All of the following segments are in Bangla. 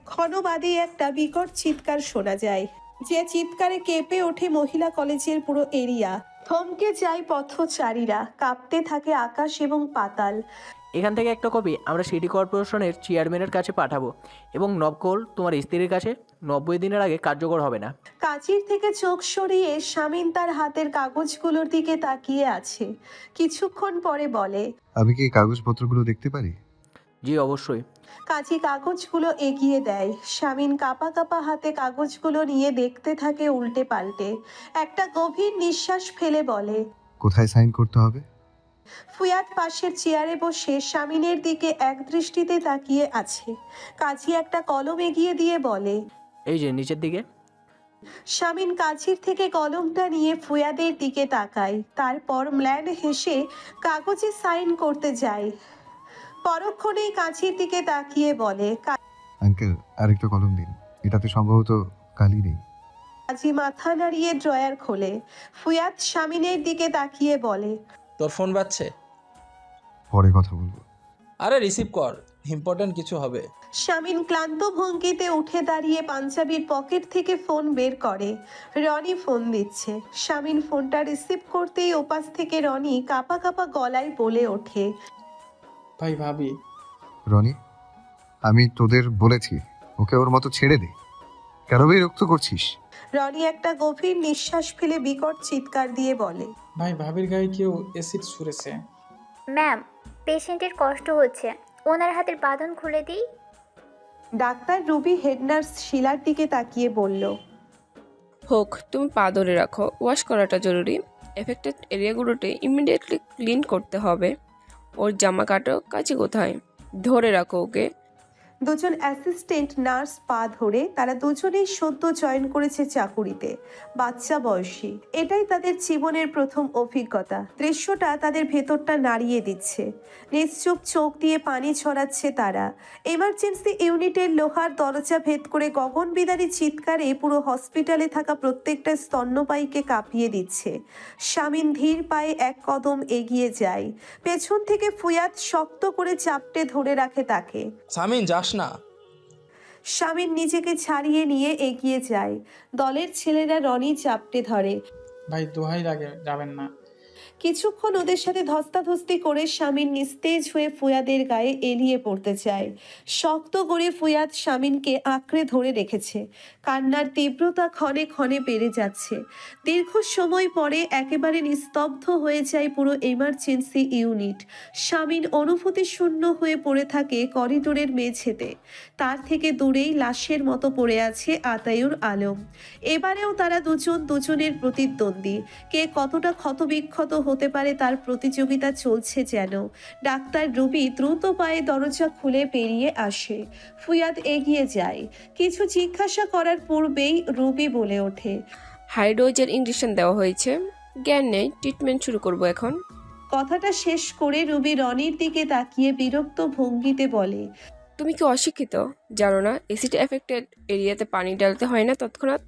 ক্ষণবাদে একটা বিকট চিৎকার শোনা যায়, যে চিৎকারে কেঁপে ওঠে মহিলা কলেজের পুরো এরিয়া। থমকে যায় পথচারীরা, কাঁপতে থাকে আকাশ এবং পাতাল। এখান থেকে একটা কপি আমরা সিটি কর্পোরেশনের চেয়ারম্যানের কাছে পাঠাবো এবং নকল তোমার স্ত্রীর কাছে 90 দিনের আগে কার্যকর হবে না। কাঁচির থেকে চোখ সরিয়ে শামীম তার হাতের কাগজগুলোর দিকে তাকিয়ে আছে। কিছুক্ষণ পরে বলে, আমি কি কাগজপত্রগুলো দেখতে পারি? জি অবশ্যই। কাজী কাগজগুলো এগিয়ে দেয়। শামীম কাঁপা কাঁপা হাতে কাগজগুলো নিয়ে দেখতে থাকে উল্টে পাল্টে। একটা গভীর নিঃশ্বাস ফেলে বলে, কোথায় সাইন করতে হবে? ফুয়াদ পাশের চেয়ারে বসে শামীমের দিকে এক দৃষ্টিতে তাকিয়ে আছে। কাজী একটা কলম এগিয়ে দিয়ে বলে, এই যে নিচের দিকে। শামীম কাঁচির থেকে কলমটা নিয়ে ফুয়াদের দিকে তাকায়, তারপর ম্ল্যান হেসে কাগজে সাইন করতে যায়। পরক্ষণেই কাঁচির দিকে তাকিয়ে বলে, আঙ্কেল, আরেকটা কলম দিন, এটাতে সম্ভবত কালি নেই। কাজী মাথা নাড়িয়ে ড্রয়ার খোলে। ফুয়াদ শামীমের দিকে তাকিয়ে বলে, তোর ফোন বাজছে? পরে কথা বলবো। আরে রিসিভ কর, ইম্পর্টেন্ট কিছু হবে। শামীম ক্লান্ত ভঙ্গিতে উঠে দাঁড়িয়ে পাঞ্জাবির পকেট থেকে ফোন বের করে। রনি ফোন দিচ্ছে। শামীম ফোনটা রিসিভ করতেই ওপাশ থেকে রনি কাঁপা কাঁপা গলায় বলে ওঠে, ভাই ভাবি। রনি, আমি তোদের বলেছি ওকে ওর মতো ছেড়ে দে, কেন বিরক্ত করছিস? রনি একটা গভীর নিঃশ্বাস ফেলে বিকট চিৎকার দিয়ে বলে, ভাই ভাবির গায়ে কেউ অ্যাসিড ছুঁড়েছে। ম্যাম, পেশেন্টের কষ্ট হচ্ছে, ওনার হাতের বাঁধন খুলে দিই। ডাক্তার রুবি হেড নার্স শিলার দিকে তাকিয়ে বলল, হোক, তুমি পা ধরে রাখো, ওয়াশ করাটা জরুরি। এফেক্টেড এরিয়াগুলোতে ইমিডিয়েটলি ক্লিন করতে হবে। ওর জামা কাটো, কাছে কোথায়? ধরে রাখো ওকে। দুজন অ্যাসিস্ট্যান্ট নার্স পা ধরে, তারা দুজনেই সদ্য জয়েন করেছে চাকুরিতে, বাচ্চা বয়সী। এটাই তাদের জীবনের প্রথম অভিজ্ঞতা। দৃশ্যটা তাদের ভেতরটা নাড়িয়ে দিচ্ছে। নিশ্চুপ চোখ দিয়ে পানি ছড়াচ্ছে তারা। এমার্জেন্সি ইউনিটের লোহার দরজা ভেদ করে গগনবিদারী চিৎকারে পুরো হসপিটালে থাকা প্রত্যেকটা স্তন্যপায়ীকে কাঁপিয়ে দিচ্ছে। শামীম ধীর পায়ে এক কদম এগিয়ে যায়। পেছন থেকে ফুয়াদ শক্ত করে চাপটে ধরে রাখে তাকে। সামিন, যাস না। শামীম নিজেকে ছাড়িয়ে নিয়ে এগিয়ে যায়। দলের ছেলেরা রনি চাপটে ধরে। ভাই দোহাই লাগে, যাবেন না। কিছুক্ষণ ওদের সাথে ধস্তাধস্তি করে শামীম নিস্তেজ হয়ে ফুয়াদের গায়ে এলিয়ে পড়তে চায়। শক্ত করে ফুয়াদ শামীমকে আঁকড়ে ধরে রেখেছে। কান্নার তীব্রতা ক্ষণে ক্ষণে বেড়ে যাচ্ছে। দীর্ঘ সময় পরে একেবারে নিস্তব্ধ হয়ে যায় পুরো এমার্জেন্সি ইউনিট। শামীম অনুভূতি শূন্য হয়ে পড়ে থাকে করিডোরের মেঝেতে। তার থেকে দূরেই লাশের মতো পড়ে আছে আতায়ুর আলম। এবারেও তারা দুজন দুজনের প্রতিদ্বন্দ্বী। কে কতটা ক্ষতবিক্ষত হতে পারে তার প্রতিযোগিতা চলছে যেন। ডাক্তার রুবি দ্রুত পায়ে দরজা খুলে বেরিয়ে আসে। ফুয়াদ এগিয়ে যায়। কিছু জিজ্ঞাসা করার পূর্বেই রুবি বলে ওঠে, হাই ডোজের ইঞ্জেকশন দেওয়া হয়েছে, জ্ঞান নেই, ট্রিটমেন্ট শুরু করব এখন। কথাটা শেষ করে রুবি রনির দিকে তাকিয়ে বিরক্ত ভঙ্গিতে বলে, তুমি কি অশিক্ষিত? জানো না এসিড এফেক্টেড এরিয়াতে পানি ঢালতে হয় না তৎক্ষণাৎ?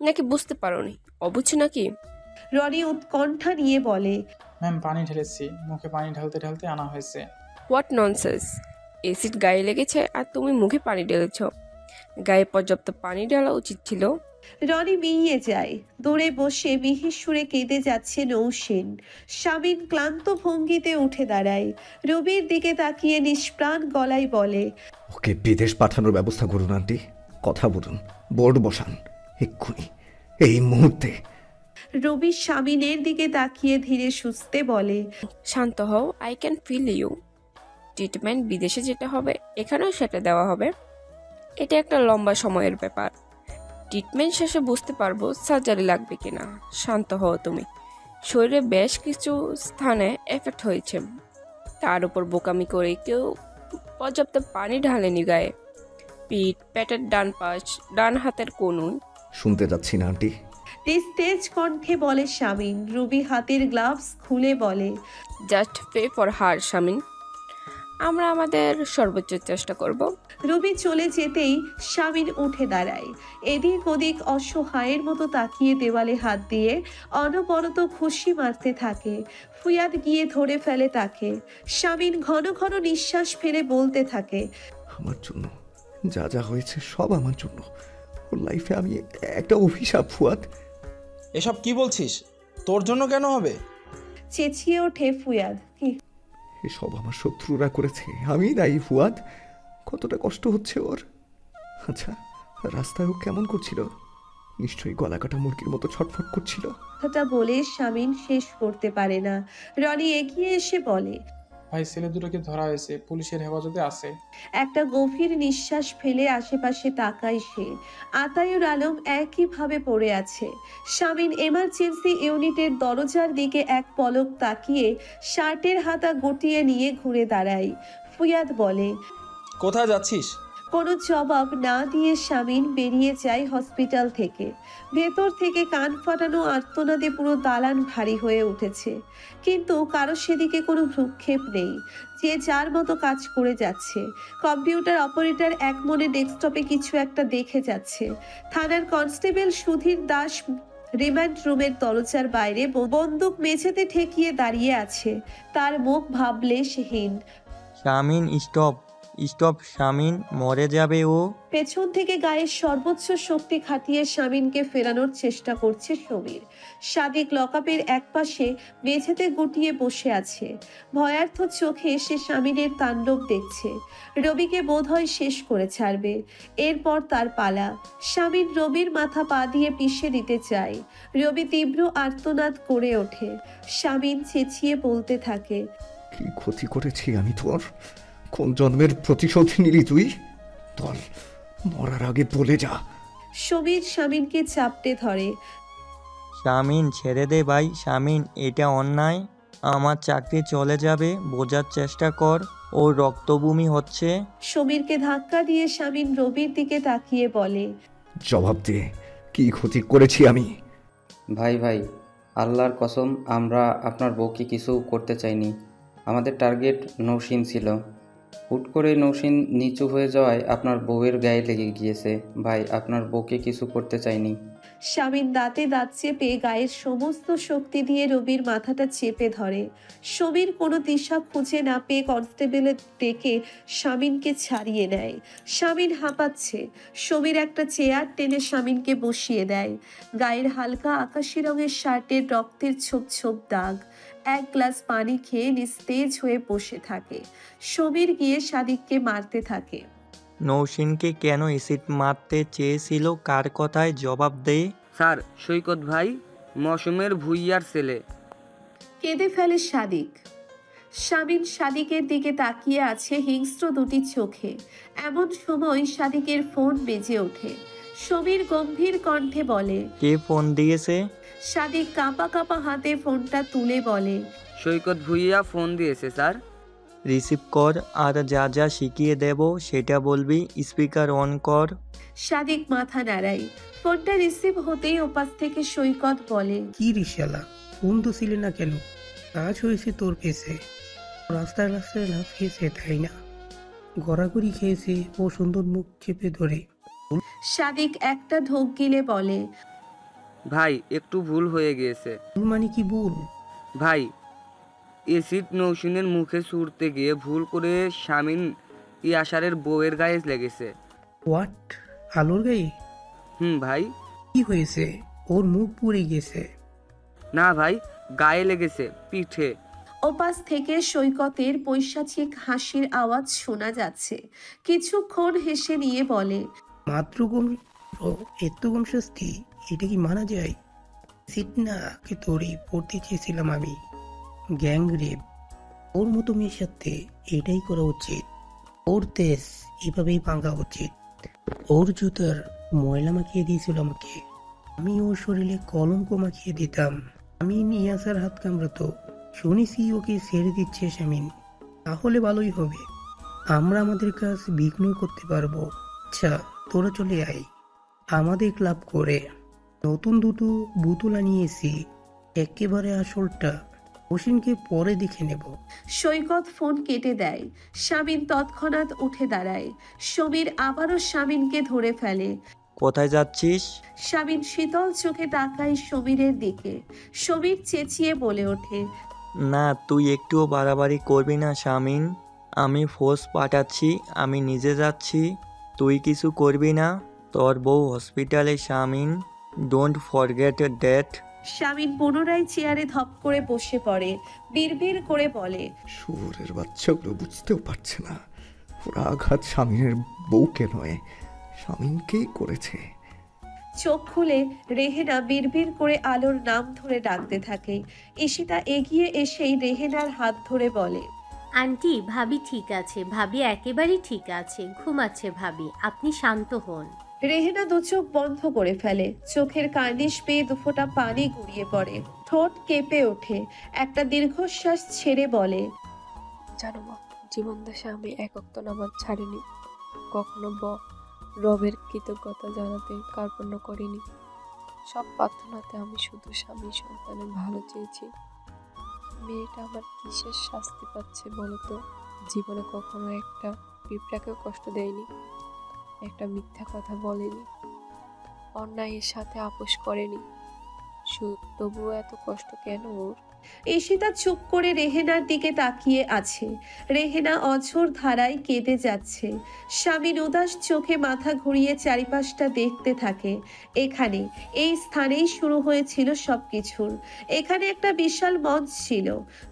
নাকি বুঝতে পারোনি? অবুঝ নাকি? রনি উৎকণ্ঠা নিয়ে বলে, ম্যাম, পানি ঢেলেছি, মুখে পানি ঢালতে ঢালতে আনা হয়েছে। What nonsense! এসিড গায়ে লেগেছে আর তুমি মুখে পানি ঢেলেছ। গায়ে পর্যাপ্ত পানি ঢালা উচিত ছিল। রনি মিইয়ে যায়। দূরে বসে মিহির সুরে কেঁদে যাচ্ছে নৌসেন। শামীম ক্লান্ত ভঙ্গিতে উঠে দাঁড়ায়। রবির দিকে তাকিয়ে নিষ্প্রাণ গলায় বলে, ওকে বিদেশ পাঠানোর ব্যবস্থা করুন আন্টি, কথা বলুন, বোর্ড বসান এক্ষুনি, এই মুহূর্তে। রবি শামীমের দিকে তাকিয়ে ধীরে সুস্থে বলে, শান্ত হও, I can feel you. Treatment বিদেশে যেটা হবে এখানেও সেটা দেওয়া হবে। এটা একটা লম্বা সময়ের ব্যাপার। ট্রিটমেন্ট শেষে বুঝতে পারবো সার্জারি লাগবে কিনা। শান্ত হও তুমি। শরীরে বেশ কিছু স্থানে এফেক্ট হয়েছে, তার উপর বোকামি করে কেউ পর্যাপ্ত পানি ঢালেনি গায়ে। পিঠ, পেটের ডান পাশ, ডান হাতের কোনুই। শুনতে যাচ্ছি না আন্টি। তেজ কণ্ঠে বলে শামীম। রুবি হাতের গ্লাভস খুলে বলে, just pay for her Shamin, আমরা আমাদের সর্বোচ্চ চেষ্টা করব। রবি চলে যেতেই শামীম উঠে দাঁড়ায়। এদিক ওদিক অসহায়ের মতো তাকিয়ে দেওয়ালে হাত দিয়ে অনবরত খুশি মারতে থাকে। ফুয়াদ গিয়ে ধরে ফেলে তাকে। শামীম ঘন ঘন নিঃশ্বাস ফেলে বলতে থাকে, আমার জন্য যা যা হয়েছে সব আমার জন্য। ওর লাইফে আমি একটা অভিশাপ ফুয়াদ। এসব কি বলছিস? তোর জন্য কেন হবে? চেঁচিয়ে ওঠে ফুয়াদ। কি এসব আমার শত্রুরা করেছে, আমি নাই ফুয়াদ। কতটা কষ্ট হচ্ছে ওর। আচ্ছা, রাস্তায় ও কেমন করছিল? নিশ্চয়ই গলা কাটা মুরগির মতো ছটফট করছিল। কথাটা বলে শামিন শেষ করতে পারে না। রনি এগিয়ে এসে বলে, ভাই ছেলে দুটোকে ধরা হয়েছে, পুলিশের হেফাজতে আছে। একটা গভীর নিঃশ্বাস ফেলে আশেপাশে তাকায় সে। আতায়ুর আলম একইভাবে পড়ে আছে। শামিন এমার্জেন্সি ইউনিটের দরজার দিকে এক পলক তাকিয়ে শার্টের হাতা গুটিয়ে নিয়ে ঘুরে দাঁড়ায়। ফুয়াদ বলে, কোথায় যাচ্ছিস? কোনো জবাব না দিয়ে শামিন বেরিয়ে যায় হসপিটাল থেকে। ভেতর থেকে কান ফাটানো আর্তনাদে পুরো দালান ভারী হয়ে উঠেছে, কিন্তু কারো সেদিকে কোনো ভ্রুক্ষেপ নেই। যে যার মতো কাজ করে যাচ্ছে। কম্পিউটার অপারেটর এক মনে ডেস্কটপে কিছু একটা দেখে যাচ্ছে। থানার কনস্টেবল সুধীর দাস রিমান্ড রুমের দরজার বাইরে বন্দুক মেঝেতে ঠেকিয়ে দাঁড়িয়ে আছে। তার মুখ ভাবলেশহীন। শামিন স্টপ স্টপ, শামিন মরে যাবে ও। পেছন থেকে গায়ের সর্বোচ্চ শক্তি খাটিয়ে শামিনকে ফেরানোর চেষ্টা করছে সমীর। সাদিক লকআপের একপাশে মেঝেতে গুটিয়ে বসে আছে। ভয়ার্থ চোখে সে শামিনের তাণ্ডব দেখছে। রবিকে বোধহয় শেষ করে ছাড়বে। এরপর তার পালা। শামিন রবির মাথা পা দিয়ে পিষে দিতে চায়। রবি তীব্র আর্তনাদ করে ওঠে। শামিন চেঁচিয়ে বলতে থাকে, কি ক্ষতি করেছি আমি তোর? কোন জন্মের প্রতিশোধ নিলি তুই? দল মরার আগে বলে যা। সমীর শামিনকে চাপটে ধরে। শামিন ছেড়ে দে ভাই, শামিন এটা অন্যায়। আমার চাকরি চলে যাবে, বোঝার চেষ্টা কর। ওর রক্তভূমি হচ্ছে। সমীরকে ধাক্কা দিয়ে শামিন রবির দিকে তাকিয়ে বলে, জবাব দে, কি ক্ষতি করেছি আমি? ভাই ভাই, আল্লাহর কসম আমরা আপনার বউকে কিছু করতে চাইনি। আমাদের টার্গেট নৌসিন ছিল। হুট করে নৌসিন নিচু হয়ে যাওয়ায় আপনার বউয়ের গায়ে লেগে গিয়েছে। ভাই, আপনার বউকে কিছু করতে চাইনি। শামিন দাঁতে দাঁত চেপে গায়ের সমস্ত শক্তি দিয়ে রবির মাথাটা চেপে ধরে। সমীর কোনো দিশা খুঁজে না পেয়ে কনস্টেবলের ডেকে শামিনকে ছাড়িয়ে নেয়। শামিন হাঁপাচ্ছে। সমীর একটা চেয়ার টেনে শামিনকে বসিয়ে দেয়। গায়ের হালকা আকাশি রঙের শার্টের রক্তের ছোপ ছোপ দাগ। এক গ্লাস পানি খেয়ে নিস্তেজ হয়ে বসে থাকে। সমীর গিয়ে সাদিককে মারতে থাকে। নৌসিনকে কেন এসিড মারতে চেয়েছিল? কার কথায় জবাব দে। স্যার, সৈকত ভাই মৌসুমের ভুইয়ার ছেলে। কেঁদে ফেলে সাদিক। শামিন সাদিকের দিকে তাকিয়ে আছে হিংস্র দুটি চোখে। এমন সময় সাদিকের ফোন বেজে ওঠে। সমীর গম্ভীর কণ্ঠে বলে, কে ফোন দিয়েছে? সাদিক কাঁপা কাঁপা হাতে ফোনটা তুলে বলে, সৈকত ভুইয়া ফোন দিয়েছে স্যার। রিসিভ কর, আর যা যা শিখিয়ে দেব সেটা বলবি। স্পিকার অন কর। সাদিক মাথা নাড়ায়। ফোনটা রিসিভ হতেই ওপাশ থেকে সৈকত বলে, কি রিশালা, ফোন তো ছিলে না কেন? কাজ হয়েছে তোর পেছে। রাস্তায় রাস্তায় লাফিয়েছে তাই না? গড়াগড়ি খেয়েছে ও সুন্দর মুখ চেপে ধরে। সাদিক একটা ঢোক গিলে বলে, ভাই একটু ভুল হয়ে গিয়েছে। ভুল মানে কি ভুল? ভাই, এসিড নৌসিনের মুখে ছুঁড়তে গিয়ে ভুল করে শামিন ইয়াসারের বউয়ের গায়ে লেগেছে। হোয়াট? আলোর গায়ে? ভাই। কি হয়েছে? ওর মুখ পুড়ে গেছে? না ভাই, গায়ে লেগেছে, পিঠে। ওপাশ থেকে সৈকতের পৈশাচিক হাসির আওয়াজ শোনা যাচ্ছে। কিছুক্ষণ হেসে নিয়ে বলে, মাত্র কম এত কম শাস্তি? এটা কি মানা যায়? সিট না কে তোরে পড়তে চেয়েছিলাম আমি। Gang rape. ওর মতো মেয়ের সাথে এটাই করা উচিত। ওর তেজ এভাবেই ভাঙা উচিত। ওর জুতার ময়লা মাখিয়ে দিয়েছিল আমাকে। আমি ওর শরীরে কলঙ্ক মাখিয়ে দিতাম। আমি নিয়ে আসার হাত কামড়াতো। শুনেছি ওকে ছেড়ে দিচ্ছে শামিন। তাহলে ভালোই হবে, আমরা আমাদের কাজ বিঘ্ন করতে পারবো। আচ্ছা, তোরা চলে আয় আমাদের ক্লাব করে। নতুন দুটো বোতল আনিয়েছি, একেবারে আসলটা। হোসেনকে পরে দেখে নেব। সৈকত ফোন কেটে দেয়। শামিন তৎক্ষণাৎ উঠে দাঁড়ায়। সমীর আবারও শামিনকে ধরে ফেলে। কোথায় যাচ্ছিস? শামিন শীতল চোখে তাকায় সমীরের দিকে। সমীর চেঁচিয়ে বলে ওঠে, না, তুই একটুও বাড়াবাড়ি করবি না শামিন। আমি ফোর্স পাঠাচ্ছি, আমি নিজে যাচ্ছি। তুই কিছু করবি না? তোর বউ হসপিটালে Shamin, don't forget that. Shamin পুনরায় চেয়ারে ধপ করে বসে পড়ে, বিড়বিড় করে বলে, শুয়োরের বাচ্চাগুলো বুঝতেও পারছে না ওরা আঘাত স্বামীর বউকে নয়, স্বামীনকেই করেছে। চোখ খুলে রেহেনা বিড়বিড় করে আলোর নাম ধরে ডাকতে থাকে। ঈশিতা এগিয়ে এসেই রেহেনার হাত ধরে বলে, আন্টি, ভাবি ঠিক আছে, ভাবি একেবারেই ঠিক আছে, ঘুমাচ্ছে ভাবি, আপনি শান্ত হন। রেহেনা দু চোখ বন্ধ করে ফেলে, চোখের কার্নিশ পেয়ে দুফোঁটা পানি গড়িয়ে পড়ে, ঠোঁট কেঁপে ওঠে, একটা দীর্ঘশ্বাস ছেড়ে বলে, জানো মা, জীবন দেশে আমি একক তো নামাজ ছাড়িনি, কখনো রবের কৃতজ্ঞতা জানাতে কার্পণ্য করিনি। সব প্রার্থনাতে আমি শুধু স্বামী সন্তানের ভালো চেয়েছি। মেয়েটা আমার কিসের শাস্তি পাচ্ছে বলতো? জীবনে কখনো একটা পিঁপড়াকেও কষ্ট দেয়নি, একটা মিথ্যা কথা বলেনি, অন্যায়ের সাথে আপোষ করেনি, তবুও এত কষ্ট কেন ওর? ঈশিতা চুপ করে রেহেনার দিকে তাকিয়ে আছে। রেহেনা অঝোর ধারায় কেঁদে যাচ্ছে। স্বামীন উদাস চোখে মাথা ঘুরিয়ে চারিপাশটা দেখতে থাকে। এখানে, এই স্থানেই শুরু হয়েছিল সবকিছুর। এখানে একটা বিশাল মঞ্চ ছিল,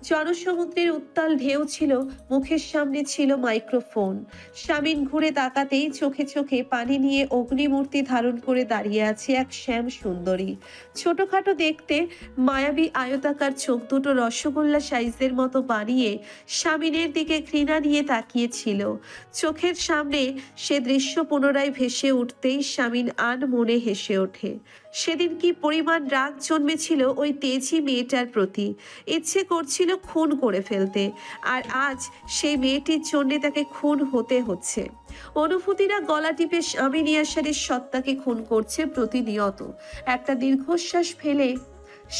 জনসমুদ্রের উত্তাল ঢেউ ছিল, মুখের সামনে ছিল মাইক্রোফোন। স্বামীন ঘুরে তাকাতেই চোখে চোখে পানি নিয়ে অগ্নিমূর্তি ধারণ করে দাঁড়িয়ে আছে এক শ্যাম সুন্দরী। ছোটখাটো দেখতে মায়াবী আয়তাকার চোখ দুটো রসগোল্লা সাইজের মতো বানিয়ে স্বামীনের দিকে ঘৃণা নিয়ে তাকিয়েছিল। চোখের সামনে সে দৃশ্য পুনরায় ভেসে উঠতেই স্বামীন মনে হেসে ওঠে। সেদিন কি পরিমাণ রাগ জন্মেছিল ওই তেজি মেয়েটার প্রতি, ইচ্ছে করছিল খুন করে ফেলতে, আর আজ সেই মেয়েটির জন্য তাকে খুন হতে হচ্ছে। অনুভূতিরা গলা টিপে স্বামীন ইয়াসারের সত্তাকে খুন করছে প্রতিনিয়ত। একটা দীর্ঘশ্বাস ফেলে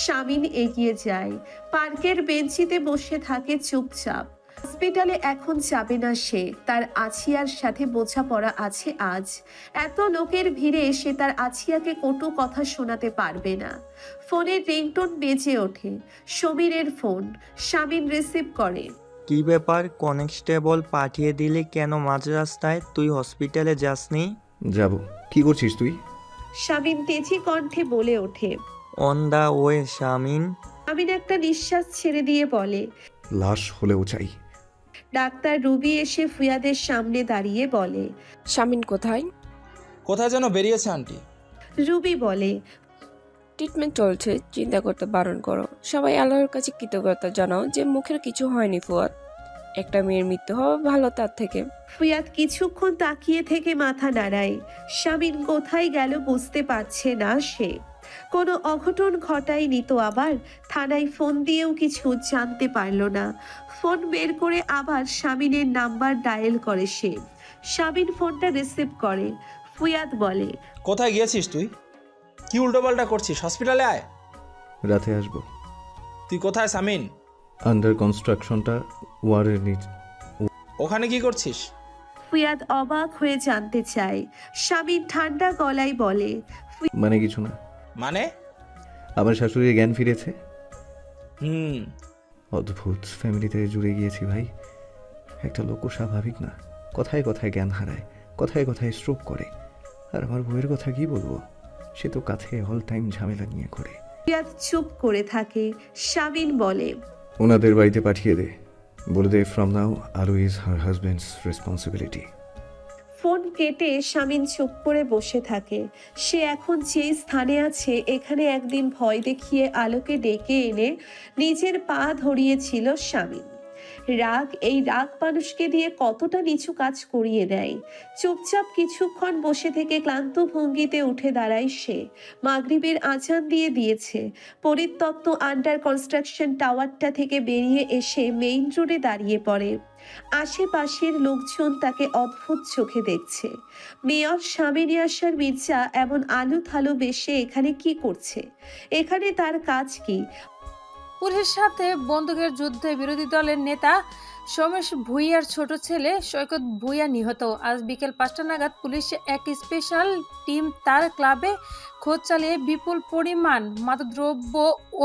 স্বামীন এগিয়ে যায়, পার্কের বেঞ্চিতে বসে থাকে চুপচাপ। হসপিটালে এখন যাবে না সে, তার আছিয়ার সাথে বোঝাপড়া আছে আজ। এত লোকের ভিড়ে সে তার আছিয়াকে কটু কথা শোনাতে পারবে না। ফোনের রিংটোন বেজে ওঠে, সমীরের ফোন। স্বামীন রিসিভ করে। কি ব্যাপার, কনস্টেবল পাঠিয়ে দিলে কেন মাঝ রাস্তায়? তুই হসপিটালে যাসনি? যাব। কি করছিস তুই? স্বামীন তেজি কণ্ঠে বলে ওঠে। On the way Shamin. স্বামীন একটা নিঃশ্বাস ছেড়ে দিয়ে বলে, লাশ হলেও চাই। ডাক্তার রুবি এসে ফুয়াদের সামনে দাঁড়িয়ে বলে, শামিন কোথায়? কোথায় যেন বেরিয়েছে আন্টি। রুবি বলে, ট্রিটমেন্ট চলছে, চিন্তা করতে বারণ করো। সবাই আল্লাহর কাছে কৃতজ্ঞতা জানাও যে মুখের কিছু হয়নি ফুয়াদ। একটা মেয়ের মৃত্যু হওয়া ভালো তার থেকে। ফুয়াদ কিছুক্ষণ তাকিয়ে থেকে মাথা নাড়ায়। স্বামীন কোথায় গেল বুঝতে পারছে না সে। কোনো অঘটন ঘটায়নি তো আবার? থানায় ফোন দিয়েও কিছু জানতে পারল না। ফোন বের করে আবার স্বামীনের নাম্বার ডায়াল করে সে। স্বামীন ফোনটা রিসিভ করে। ফুয়াদ বলে, কোথায় গিয়েছিস তুই? কি উল্টোপাল্টা করছিস? হসপিটালে আয়। রাতে আসবো। তুই কোথায় সামিন? আন্ডার কনস্ট্রাকশনটা ওয়ারের নিচে। ওখানে কি করছিস? ফুয়াদ অবাক হয়ে জানতে চায়। স্বামীন ঠান্ডা গলায় বলে, মানে কিছু না। মানে? আমার শাশুড়ির জ্ঞান ফিরেছে। হুম, অদ্ভুত ফ্যামিলিতে জুড়ে গিয়েছি ভাই। একটা লোকও স্বাভাবিক না, কথায় কথায় জ্ঞান হারায়, কথায় কথায় স্ট্রোক করে। আর আমার বউয়ের কথা কি বলবো, সে তো কাছে অল টাইম ঝামেলা নিয়ে করে। ফুয়াদ চুপ করে থাকে। স্বামীন বলে, ওনাদের বাড়িতে পাঠিয়ে দে, বলে দে ফ্রম নাও আলু is her husbands responsibility. Phone কেটে স্বামীন চুপ করে বসে থাকে। সে এখন যে স্থানে আছে, এখানে একদিন ভয় দেখিয়ে আলোকে ডেকে এনে নিজের পা ধরিয়েছিল স্বামীন। এই রাগ মানুষকে দিয়ে কতটা নিচু কাজ করিয়ে দেয়। চুপচাপ কিছুক্ষণ বসে থেকে ক্লান্ত ভঙ্গিতে উঠে দাঁড়ায় সে। মাগরিবের আজান দিয়েছে। পরিত্যক্ত আন্ডার কনস্ট্রাকশন টাওয়ারটা থেকে বেরিয়ে এসে মেইন রোডে দাঁড়িয়ে পড়ে। আশেপাশের লোকজন তাকে অদ্ভুত চোখে দেখছে। মেয়র স্বামীন ইয়াসার মির্জা এমন আলু থালু বেশে এখানে কি করছে? এখানে তার কাজ কি? পুলিশের সাথে বন্দুকের যুদ্ধে বিরোধী দলের নেতা সোমেশ ভূঁইয়ার ছোট ছেলে সৈকত ভূঁইয়া নিহত। আজ বিকেল 5টা নাগাদ পুলিশ এক স্পেশাল টিম তার ক্লাবে খোঁজ চালিয়ে বিপুল পরিমাণ মাদকদ্রব্য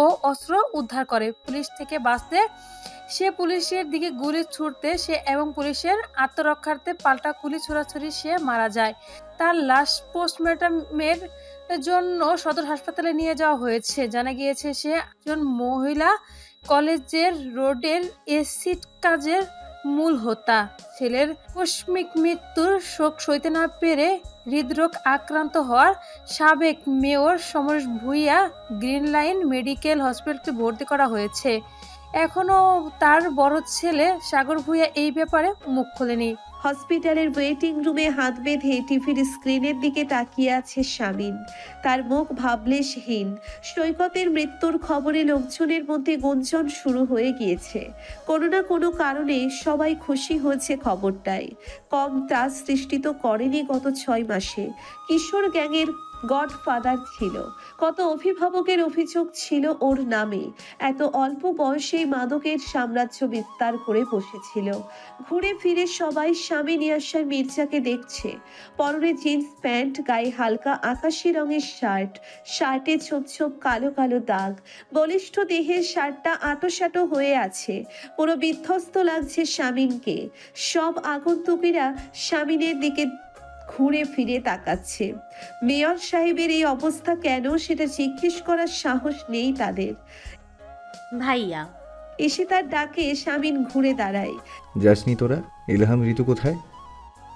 ও অস্ত্র উদ্ধার করে। পুলিশ থেকে বাঁচতে সে পুলিশের দিকে গুলি ছুড়তে সে এবং পুলিশের আত্মরক্ষার্থে পাল্টা গুলি ছোড়াছুড়ি সে মারা যায়। তার লাশ পোস্টমর্টমের জন্য সদর হাসপাতালে নিয়ে যাওয়া হয়েছে। জানা গিয়েছে সে একজন মহিলা কলেজের রোডের এসিড কাজের মূল হোতা। ছেলের আকস্মিক মৃত্যুর শোক সইতে না পেরে হৃদরোগ আক্রান্ত হওয়ার সাবেক mayor Samaresh Bhuiyan green line medical হসপিটালে ভর্তি করা হয়েছে। এখনো তার বড় ছেলে সাগর ভূঁইয়া এই ব্যাপারে মুখ খোলেনি। হসপিটালের ওয়েটিং রুমে হাত বেঁধে টিভির স্ক্রিনের দিকে তাকিয়ে আছে শামিন। তার মুখ ভাবলেশহীন। সৈকতের মৃত্যুর খবরে লোকজনের মধ্যে গুঞ্জন শুরু হয়ে গিয়েছে। কোনো না কোনো কারণে সবাই খুশি হয়েছে খবরটায়। কম ত্রাস সৃষ্টি তো করেনি গত 6 মাসে। কিশোর গ্যাংয়ের গডফাদার ছিল। কত অভিভাবকের অভিযোগ ছিল ওর নামে। এত অল্প বয়সেই মাদকের সাম্রাজ্য বিস্তার করে বসেছিল। ঘুরে ফিরে সবাই শামিন ইয়াসার মির্জাকে দেখছে। পরনে জিন্স প্যান্ট, গায়ে হালকা আকাশি রঙের শার্ট, শার্টে ছোপ ছোপ কালো কালো দাগ। বলিষ্ঠ দেহের শার্টটা আঁটোসাঁটো হয়ে আছে। পুরো বিধ্বস্ত লাগছে শামিনকে। সব আগন্তুকেরা শামিনের দিকে ঘুরে ফিরে তাকাচ্ছে। মেয়র সাহেবের এই অবস্থা কেন সেটা জিজ্ঞেস করার সাহস নেই তাদের। ভাইয়া এসে তার ডাকে শামিন ঘুরে দাঁড়ায়। যাসনি তোরা? ইলহাম ঋতু কোথায়?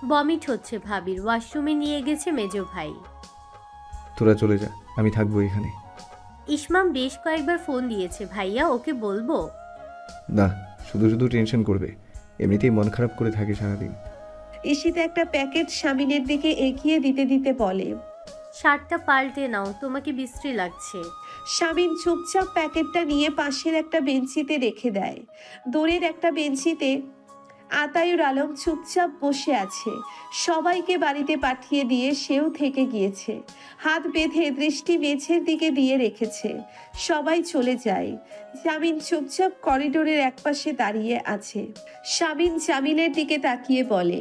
বমিট হচ্ছে ভাবির, ওয়াশরুমে নিয়ে গেছে মেজো ভাই। তোরা চলে যা, আমি থাকবো এখানে। ইসমাম বেশ কয়েকবার ফোন দিয়েছে ভাইয়া, ওকে বলবো? না, শুধু শুধু টেনশন করবে। এমনিতেই মন খারাপ করে থাকে সারাদিন। ঈশিতা একটা প্যাকেট শামিনের দিকে এগিয়ে দিতে দিতে বলে, শার্টটা পাল্টে নাও, তোমাকে বিশ্রী লাগছে। শামিন চুপচাপ প্যাকেটটা নিয়ে পাশের একটা বেঞ্চিতে রেখে দেয়। দূরের একটা বেঞ্চিতে আতায়ুর আলম চুপচাপ বসে আছে। সবাইকে বাড়িতে পাঠিয়ে দিয়ে সেও থেকে গিয়েছে। হাত বেঁধে দৃষ্টি মেঝের দিকে দিয়ে রেখেছে। সবাই চলে যায়। জামিন চুপচাপ করিডোরের একপাশে দাঁড়িয়ে আছে। শামিন জামিলের দিকে তাকিয়ে বলে,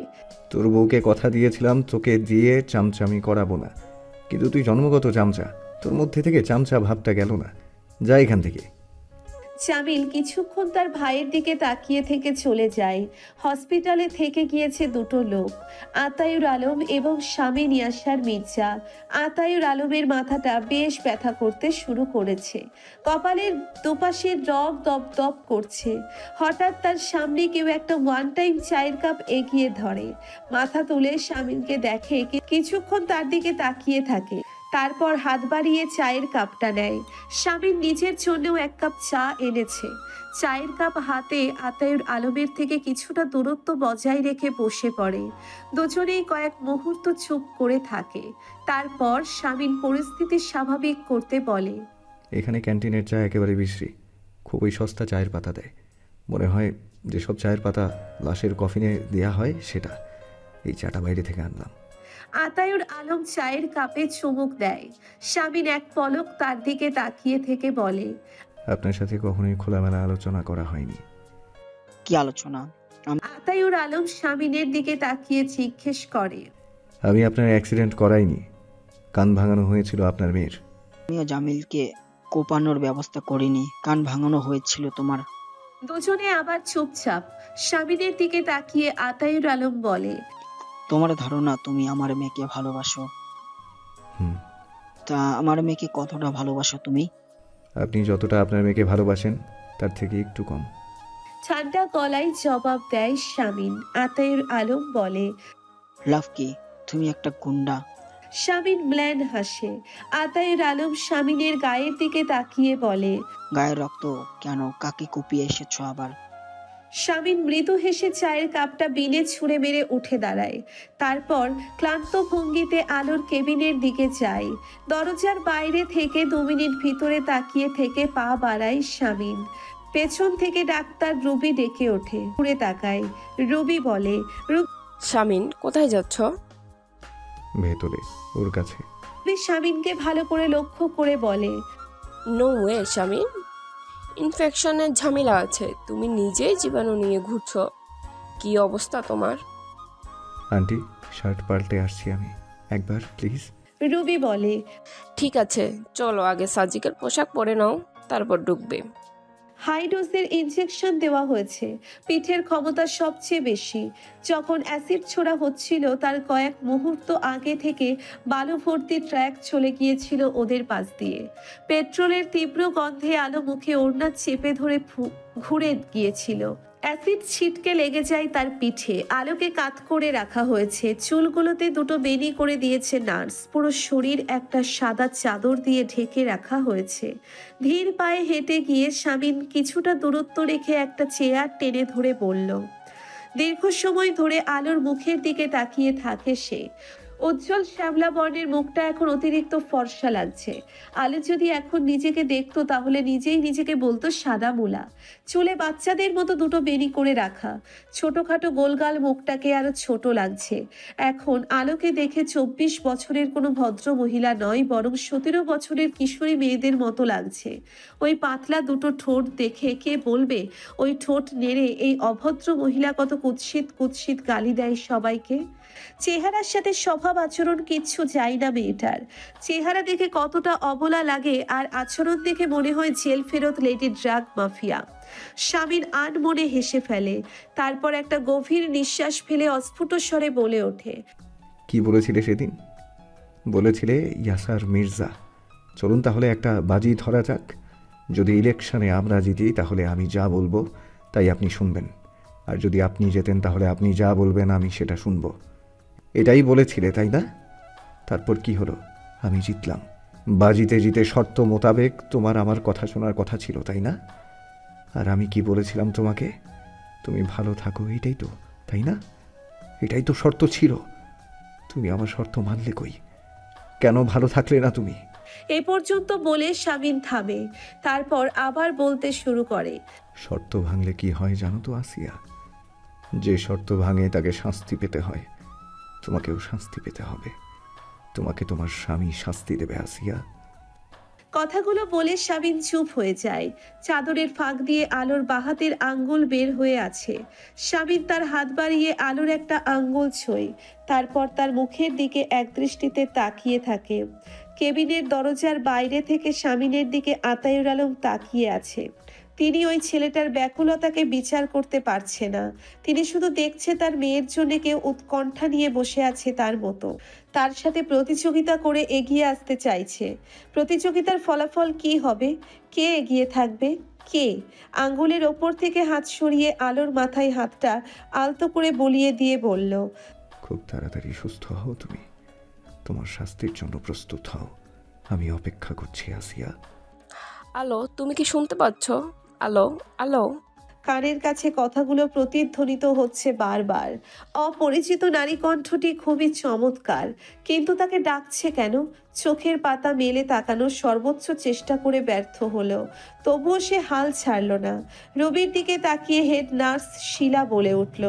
তোর বউকে কথা দিয়েছিলাম তোকে দিয়ে চামচামি করাবো না, কিন্তু তুই জন্মগত চামচা। তোর মধ্যে থেকে চামচা ভাবটা গেল না। যা এখান থেকে। জামিল কিছুক্ষণ তার ভাইয়ের দিকে তাকিয়ে থেকে চলে যায়। হসপিটালে থেকে গিয়েছে দুটো লোক, আতায়ুর আলম এবং শামিন ইয়াসার মির্জা। আতায়ুর আলমের মাথাটা বেশ ব্যথা করতে শুরু করেছে। কপালের দুপাশের রগ দপ দপ করছে। হঠাৎ তার সামনে কেউ একটা ওয়ান টাইম চায়ের কাপ এগিয়ে ধরে। মাথা তুলে শামিনকে দেখে, কিছুক্ষণ তার দিকে তাকিয়ে থাকে। তারপর হাত বাড়িয়ে চায়ের কাপটা নেয়। শামিন নিজের জন্যও এক কাপ চা এনেছে। চায়ের কাপ হাতে আতায়ুর আলমের থেকে কিছুটা দূরত্ব বজায় রেখে বসে পড়ে। দুজনেই কয়েক মুহূর্ত চুপ করে থাকে। তারপর শামিন পরিস্থিতি স্বাভাবিক করতে বলে, এখানে ক্যান্টিনের চা একেবারে বিশ্রী। খুবই সস্তা চায়ের পাতা দেয়। মনে হয় যেসব চায়ের পাতা লাশের কফিনে দেয়া হয় সেটা। এই চাটা বাইরে থেকে আনলাম। আতায়ুর আলম চায়ের কাপে চুমুক দেয়। শামিন এক পলক তার দিকে তাকিয়ে থেকে বলে, আপনার সাথে কখনোই খোলামেলা আলোচনা করা হয়নি। কি আলোচনা? আতায়ুর আলম শামিনের দিকে তাকিয়ে জিজ্ঞেস করে, আমি আপনার অ্যাক্সিডেন্ট করাইনি। কান ভাঙানো হয়েছিল আপনার মেয়ের। আমিও জামিলকে কোপানোর ব্যবস্থা করিনি, কান ভাঙানো হয়েছিল তোমার। দুজনে আবার চুপচাপ। শামিনের দিকে তাকিয়ে আতায়ুর আলম বলে, তোমার ধারণা তুমি আমার মেয়েকে ভালোবাসো, তা আমার মেয়েকে কতটা ভালোবাসো তুমি? আপনি যতটা আপনার মেয়েকে ভালোবাসেন তার থেকে একটু কম। ঠান্ডা গলায় জবাব দেয় শামিন। আতায়ুর আলম বলে, লাভ কি, তুমি একটা গুন্ডা। শামিন ম্ল্যান হাসে। আতায়ুর আলম শামিনের গায়ের দিকে তাকিয়ে বলে, গায়ের রক্ত কেন? কাকে কুপিয়ে এসেছো আবার? শামিন মৃদু হেসে চায়ের কাপটা বিনে ছুঁড়ে মেরে উঠে দাঁড়ায়। তারপর ক্লান্ত ভঙ্গিতে আলোর কেবিনের দিকে যায়। দরজার বাইরে থেকে 2 মিনিট ভিতরে তাকিয়ে থেকে পা বাড়ায় শামিন। পেছন থেকে ডাক্তার রুবি ডেকে ওঠে। ঘুরে তাকায়। রুবি বলে, শামিন কোথায় যাচ্ছ? ভেতরে, ওর কাছে। রুবি শামিনকে ভালো করে লক্ষ্য করে বলে, নো ওয়ে শামিন, ইনফেকশনের ঝামেলা আছে, তুমি নিজেই জীবাণু নিয়ে ঘুরছো। কি অবস্থা তোমার? আন্টি, শার্ট পাল্টে আসছি আমি, একবার প্লিজ। রুবি বলে, ঠিক আছে, চলো আগে সার্জিক্যাল পোশাক পরে নাও, তারপর ঢুকবে। হাই ডোজের ইনজেকশন দেওয়া হয়েছে, পিঠের ক্ষমতা সবচেয়ে বেশি। যখন অ্যাসিড ছোড়া হচ্ছিল তার কয়েক মুহূর্ত আগে থেকে বালু ভর্তি ট্র্যাক চলে গিয়েছিল ওদের পাশ দিয়ে। পেট্রোলের তীব্র গন্ধে আলো মুখে ওড়না চেপে ধরে ঘুরে গিয়েছিল। অ্যাসিড ছিটকে লেগে যায় তার পিঠে। আলোকে কাত করে রাখা হয়েছে, চুলগুলোতে দুটো বেনি করে দিয়েছে নার্স। পুরো শরীর একটা সাদা চাদর দিয়ে ঢেকে রাখা হয়েছে। ধীর পায়ে হেঁটে গিয়ে শামিন কিছুটা দূরত্ব রেখে একটা চেয়ার টেনে ধরে বলল। দীর্ঘ সময় ধরে আলোর মুখের দিকে তাকিয়ে থাকে সে। উজ্জ্বল শ্যামলা বর্ণের মুখটা এখন অতিরিক্ত ফর্সা লাগছে। আলো যদি এখন নিজেকে দেখতো তাহলে নিজেই নিজেকে বলতো সাদা মুলা। চুলে বাচ্চাদের মতো দুটো বেনি করে রাখা, ছোটখাটো গোলগাল মুখটাকে আরো ছোট লাগছে। এখন আলোকে দেখে 24 বছরের কোনো ভদ্র মহিলা নয়, বরং 17 বছরের কিশোরী মেয়েদের মতো লাগছে। ওই পাতলা দুটো ঠোঁট দেখে কে বলবে ওই ঠোঁট নেড়ে এই অভদ্র মহিলা কত কুৎসিত কুৎসিত গালি দেয় সবাইকে। চেহারার সাথে স্বভাব আচরণ কিচ্ছু যায় না মেয়েটার। চেহারা দেখে কতটা অবলা লাগে, আর আচরণ দেখে মনে হয় জেল ফেরত লেডি ড্রাগ মাফিয়া। শামিন আনমনে হেসে ফেলে, তারপর একটা গভীর নিঃশ্বাস ফেলে অস্ফুট স্বরে বলে ওঠে, কি বলেছিলে সেদিন? বলেছিলে ইয়াসার মির্জা। চলুন তাহলে একটা বাজি ধরা যাক। যদি ইলেকশনে আমরা জিতি তাহলে আমি যা বলবো তাই আপনি শুনবেন, আর যদি আপনি জেতেন তাহলে আপনি যা বলবেন আমি সেটা শুনবো। এটাই বলেছিলে তাই না? তারপর কি হলো? আমি জিতলাম। বাজিতে জিতে শর্ত মোতাবেক তোমার আমার কথা শোনার কথা ছিল তাই না? আর আমি কি বলেছিলাম তোমাকে? তুমি ভালো থাকো, এটাই তো, তাই না? এটাই তো শর্ত ছিল। তুমি আমার শর্ত মানলে কই? কেন ভালো থাকলে না তুমি? এ পর্যন্ত বলে শামিন থামে, তারপর আবার বলতে শুরু করে, শর্ত ভাঙলে কি হয় জানো তো আসিয়া? যে শর্ত ভাঙে তাকে শাস্তি পেতে হয়। তোমাকেও শাস্তি পেতে হবে। তোমাকে তোমার স্বামী শাস্তি দেবে আসিয়া। কথাগুলো বলে শামিন চুপ হয়ে যায়। চাদরের ফাঁক দিয়ে আলোর বাহাতের আঙ্গুল বের হয়ে আছে। শামিন তার হাত বাড়িয়ে আলোর একটা আঙ্গুল ছোঁয়, তারপর তার মুখের দিকে একদৃষ্টিতে তাকিয়ে থাকে। কেবিনের দরজার বাইরে থেকে শামিনের দিকে আতায়ুর আলম তাকিয়ে আছে। তিনি ওই ছেলেটার ব্যাকুলতাকে বিচার করতে পারছে না। তিনি শুধু দেখছে তার মেয়ের জন্য কেউ উৎকণ্ঠা নিয়ে বসে আছে তার মতো, তার সাথে প্রতিযোগিতা করে এগিয়ে আসতে চাইছে। প্রতিযোগিতার ফলাফল কি হবে? কে এগিয়ে থাকবে? কে? আঙ্গুলের ওপর থেকে হাত সরিয়ে আলোর মাথায় হাতটা আলতো করে বলিয়ে দিয়ে বলল, খুব তাড়াতাড়ি সুস্থ হও তুমি। তোমার শাস্তির জন্য প্রস্তুত হও। আমি অপেক্ষা করছি আসিয়া। আলো, তুমি কি শুনতে পাচ্ছ? আলো, আলো। কানের কাছে কথাগুলো প্রতিধ্বনিত হচ্ছে বারবার। অপরিচিত নারী কণ্ঠটি খুবই চমৎকার, কিন্তু তাকে ডাকছে কেন? চোখের পাতা মেলে তাকানোর সর্বোচ্চ চেষ্টা করে ব্যর্থ হলো, তবুও সে হাল ছাড়ল না। রবির দিকে তাকিয়ে হেড নার্স শিলা বলে উঠল,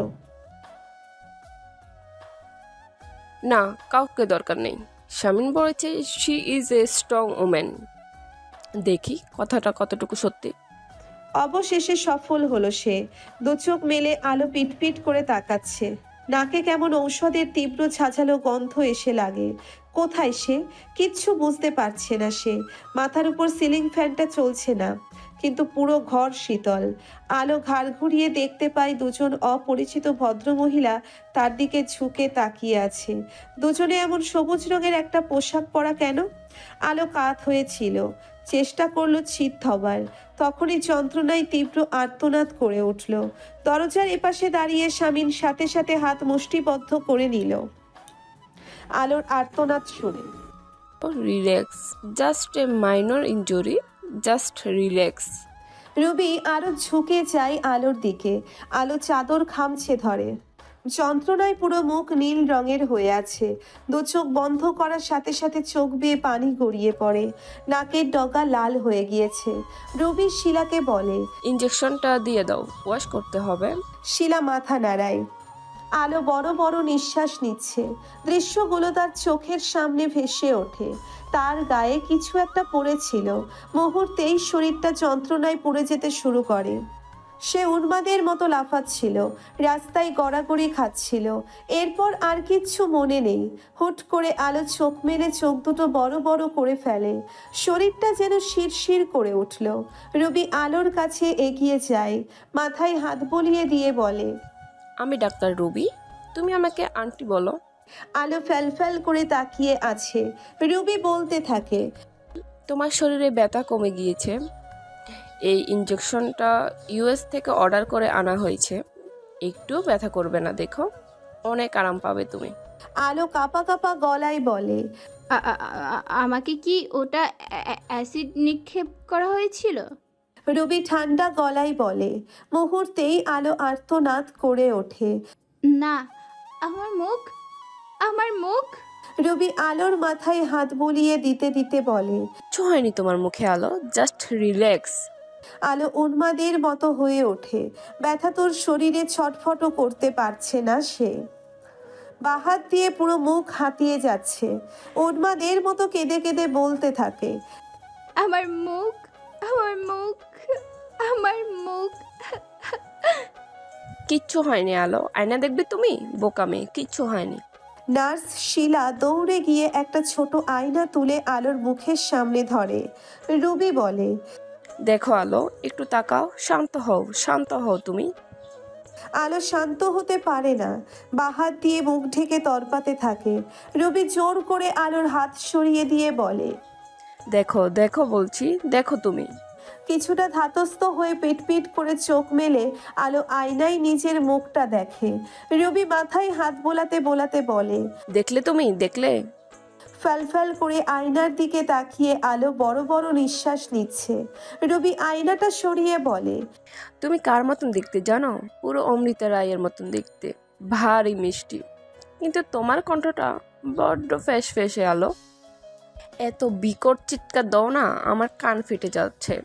না, কাউকে দরকার নেই। শামিন বলেছে she is a strong woman. দেখি কথাটা কতটুকু সত্যি। অবশেষে সফল হলো সে। দু চোখ মেলে আলো পিটপিট করে তাকাচ্ছে। নাকে কেমন ঔষধের তীব্র ঝাঁঝালো গন্ধ এসে লাগে। কোথায় সে? কিচ্ছু বুঝতে পারছে না সে। মাথার উপর সিলিং ফ্যানটা চলছে না, কিন্তু পুরো ঘর শীতল। আলো ঘাড় ঘুরিয়ে দেখতে পায় দুজন অপরিচিত ভদ্রমহিলা তার দিকে ঝুঁকে তাকিয়ে আছে। দুজনে এমন সবুজ রঙের একটা পোশাক পরা কেন? আলো কাত হয়েছিল, চেষ্টা করলো চিত হবার। তখনই যন্ত্রণায় তীব্র আর্তনাদ করে উঠল। দরজার এপাশে দাঁড়িয়ে শামিন সাথে সাথে হাত মুষ্টিবদ্ধ করে নিল আলোর আর্তনাদ শুনে। Relax, just a minor injury, just relax. Ruby আরো ঝুঁকে যায় আলোর দিকে। আলো চাদর খামছে ধরে। যন্ত্রণায় পুরো মুখ নীল রঙের হয়ে আছে। দু চোখ বন্ধ করার সাথে সাথে চোখ বেয়ে পানি গড়িয়ে পড়ে। নাকের ডগা লাল হয়ে গিয়েছে। রুবি শিলাকে বলে, ইঞ্জেকশনটা দিয়ে দাও, ওয়াশ করতে হবে। শিলা মাথা নাড়ায়। আলো বড় বড় নিঃশ্বাস নিচ্ছে। দৃশ্যগুলো তার চোখের সামনে ভেসে ওঠে। তার গায়ে কিছু একটা পড়েছিল। মুহূর্তেই শরীরটা যন্ত্রণায় পুড়ে যেতে শুরু করে। সে উন্মাদের মতো লাফাচ্ছিল, রাস্তায় গড়াগড়ি খাচ্ছিল। এরপর আর কিচ্ছু মনে নেই। হুট করে আলো চোখ মেরে চোখ দুটো বড় বড় করে ফেলে। শরীরটা যেন শিরশির করে উঠল। রবি আলোর কাছে এগিয়ে যায়, মাথায় হাত বুলিয়ে দিয়ে বলে, আমি ডাক্তার রবি, তুমি আমাকে আন্টি বলো। আলো ফ্যাল করে তাকিয়ে আছে। রবি বলতে থাকে, তোমার শরীরে ব্যথা কমে গিয়েছে। এই ইনজেকশনটা ইউএস থেকে অর্ডার করে আনা হয়েছে। একটু ব্যথা করবে না, দেখো, অনেক আরাম পাবে তুমি। আলো কাঁপা কাঁপা গলায় বলে, আমাকে কি ওটা অ্যাসিড নিক্ষেপ করা হয়েছিল? রবি ঠান্ডা গলায় বলে। মুহূর্তেই আলো আর্তনাদ করে ওঠে, না, আমার মুখ, আমার মুখ। রবি আলোর মাথায় হাত বুলিয়ে দিতে দিতে বলে, কিছু হয়নি তোমার মুখে আলো, জাস্ট রিল্যাক্স। আলো উন্মাদের মতো হয়ে ওঠে। ব্যথা তোর শরীরে ছটফট করতে পারছে না সে। বাহাত দিয়ে পুরো মুখ হাতিয়ে যাচ্ছে। উন্মাদের মতো কেঁদে কেঁদে বলতে থাকে, আমার মুখ, আমার মুখ, আমার মুখ। কিচ্ছু হয়নি আলো, আয়না দেখবে তুমি, বোকা মেয়ে, কিচ্ছু হয়নি। নার্স শিলা দৌড়ে গিয়ে একটা ছোট আয়না তুলে আলোর মুখের সামনে ধরে। রবি বলে, দেখো আলো, একটু তাকাও, শান্ত হও তুমি। আলো শান্ত হতে পারে না, বাহাত দিয়ে মুখ ঢেকে তরপাতে থাকে। রবি জোর করে আলোর হাত সরিয়ে দিয়ে বলে, দেখো দেখো বলছি, দেখো তুমি। কিছুটা ধাতস্থ হয়ে পিট করে চোখ মেলে আলো আয়নায় নিজের মুখটা দেখে। রবি মাথায় হাত বোলাতে বোলাতে বলে, দেখলে তুমি, দেখলে? ফ্যাল করে আয়নার দিকে তাকিয়ে আলো বড় বড় নিঃশ্বাস নিচ্ছে। রবি আয়নাটা সরিয়ে বলে, তুমি কার মতন দেখতে জানো? পুরো অমৃতা রায়ের মতন দেখতে, ভারী মিষ্টি। কিন্তু তোমার কণ্ঠটা বড্ড ফ্যাসে আলো। এত বিকট চিৎকার দাও না, আমার কান ফেটে যাচ্ছে।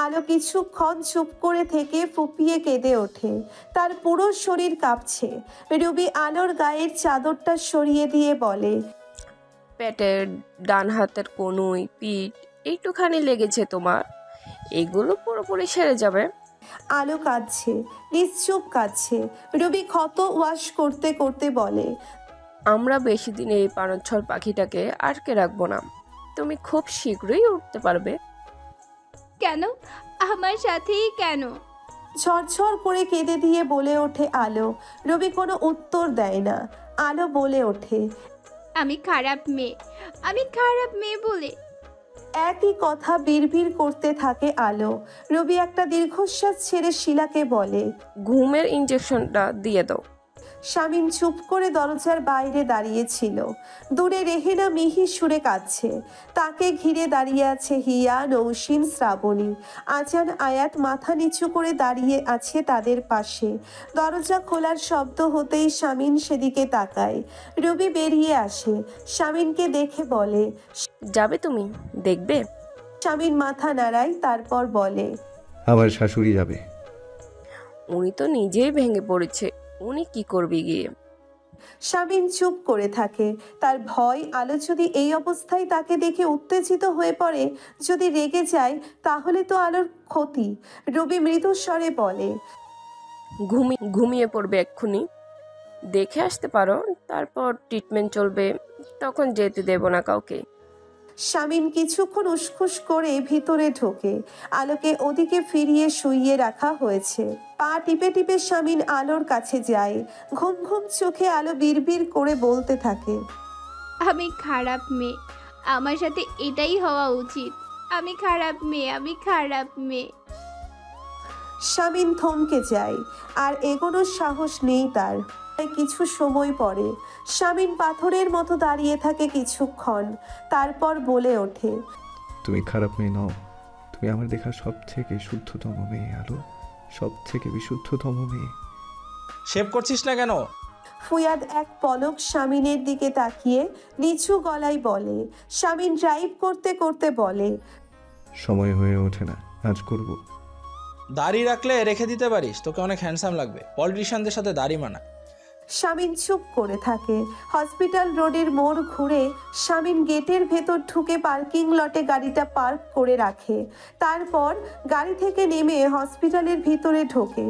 আলো কিছুক্ষণ চুপ করে থেকে ফুপিয়ে কেঁদে ওঠে। তার পুরো শরীর কাঁপছে। রবি আলোর গায়ের চাদরটা সরিয়ে দিয়ে বলে, পেটের, ডান হাতের কনুই, পিঠ একটুখানি লেগেছে তোমার, এগুলো পুরোপুরি সেরে যাবে। আলো কাঁদছে, নিশ্চুপ কাঁদছে। রবি ক্ষত ওয়াশ করতে করতে বলে, আমরা বেশি দিন এই পানচ্ছর পাখিটাকে আটকে রাখবো না, তুমি খুব শীঘ্রই উঠতে পারবে। কেন? আমার সাথেই কেন? ঝরঝর করে কেঁদে দিয়ে বলে ওঠে আলো। রবি কোনো উত্তর দেয় না। আলো বলে ওঠে, আমি খারাপ মেয়ে, আমি খারাপ মেয়ে বলে। একই কথা বিড়বিড় করতে থাকে আলো। রবি একটা দীর্ঘশ্বাস ছেড়ে শিলাকে বলে, ঘুমের ইনজেকশনটা দিয়ে দাও। শামিন চুপ করে দরজার বাইরে দাঁড়িয়েছিল। দূরে রেহেনা মিহি সুরে কাঁদছে। তাকে ঘিরে দাঁড়িয়ে আছে হিয়া, নৌসিন, শ্রাবণী। আজান আয়াত মাথা নিচু করে দাঁড়িয়ে আছে তাদের পাশে। দরজা খোলার শব্দ হতেই শামিন সেদিকে তাকায়। রবি বেরিয়ে আসে। শামিনকে দেখে বলে, যাবে তুমি, দেখবে? শামিন মাথা নাড়ায়, তারপর বলে, আমার শাশুড়ি যাবে। উনি তো নিজেই ভেঙে পড়েছে, উনি কি করবে গিয়ে? শামিন চুপ করে থাকে। তার ভয় আলো যদি এই অবস্থায় তাকে দেখে উত্তেজিত হয়ে পড়ে, যদি রেগে যায়, তাহলে তো আলোর ক্ষতি। রবি মৃদু স্বরে বলে, ঘুমিয়ে পড়বে এক্ষুনি, দেখে আসতে পারো, তারপর ট্রিটমেন্ট চলবে, তখন যেতে দেব না কাউকে। শামিন কিছুক্ষণ উসখুস করে ভিতরে ঢোকে। আলোকে ওদিকে ফিরিয়ে শুইয়ে রাখা হয়েছে। পা টিপে টিপে শামিন আলোর কাছে যায়। ঘুম ঘুম চোখে আলো বিড়বিড় করে বলতে থাকে, আমি খারাপ মেয়ে, আমার সাথে এটাই হওয়া উচিত। আমি খারাপ মেয়ে, আমি খারাপ মেয়ে। শামিন থমকে যায়। আর এগোনোর সাহস নেই তার। কিছু সময় পরে শামিন পাথরের মতো দাঁড়িয়ে থাকে কিছুক্ষণ, তারপর বলে ওঠে, তুমি খারাপ মেয়ে নও, তুমি আমার দেখা সব থেকে শুদ্ধতম মেয়ে আলো, সব থেকে বিশুদ্ধতম মেয়ে। শেভ করছিস না কেন? ফুয়াদ এক পলক শামিনের দিকে তাকিয়ে নিচু গলায় বলে। শামিন ড্রাইভ করতে করতে বলে, সময় হয়ে ওঠে না, আজ করব। দাড়ি রাখলে রেখে দিতে পারিস, তোকে অনেক হ্যান্ডসাম লাগবে। পলিটিশিয়ানদের সাথে দাড়ি মানা। শামিন চুপ করে থাকে। হসপিটাল রোডের মোড় ঘুরে শামিন গেটের ভেতর ঢুকে পার্কিং লটে গাড়িটা পার্ক করে রাখে। তারপর গাড়ি থেকে নেমে হসপিটালের ভিতরে ঢোকে।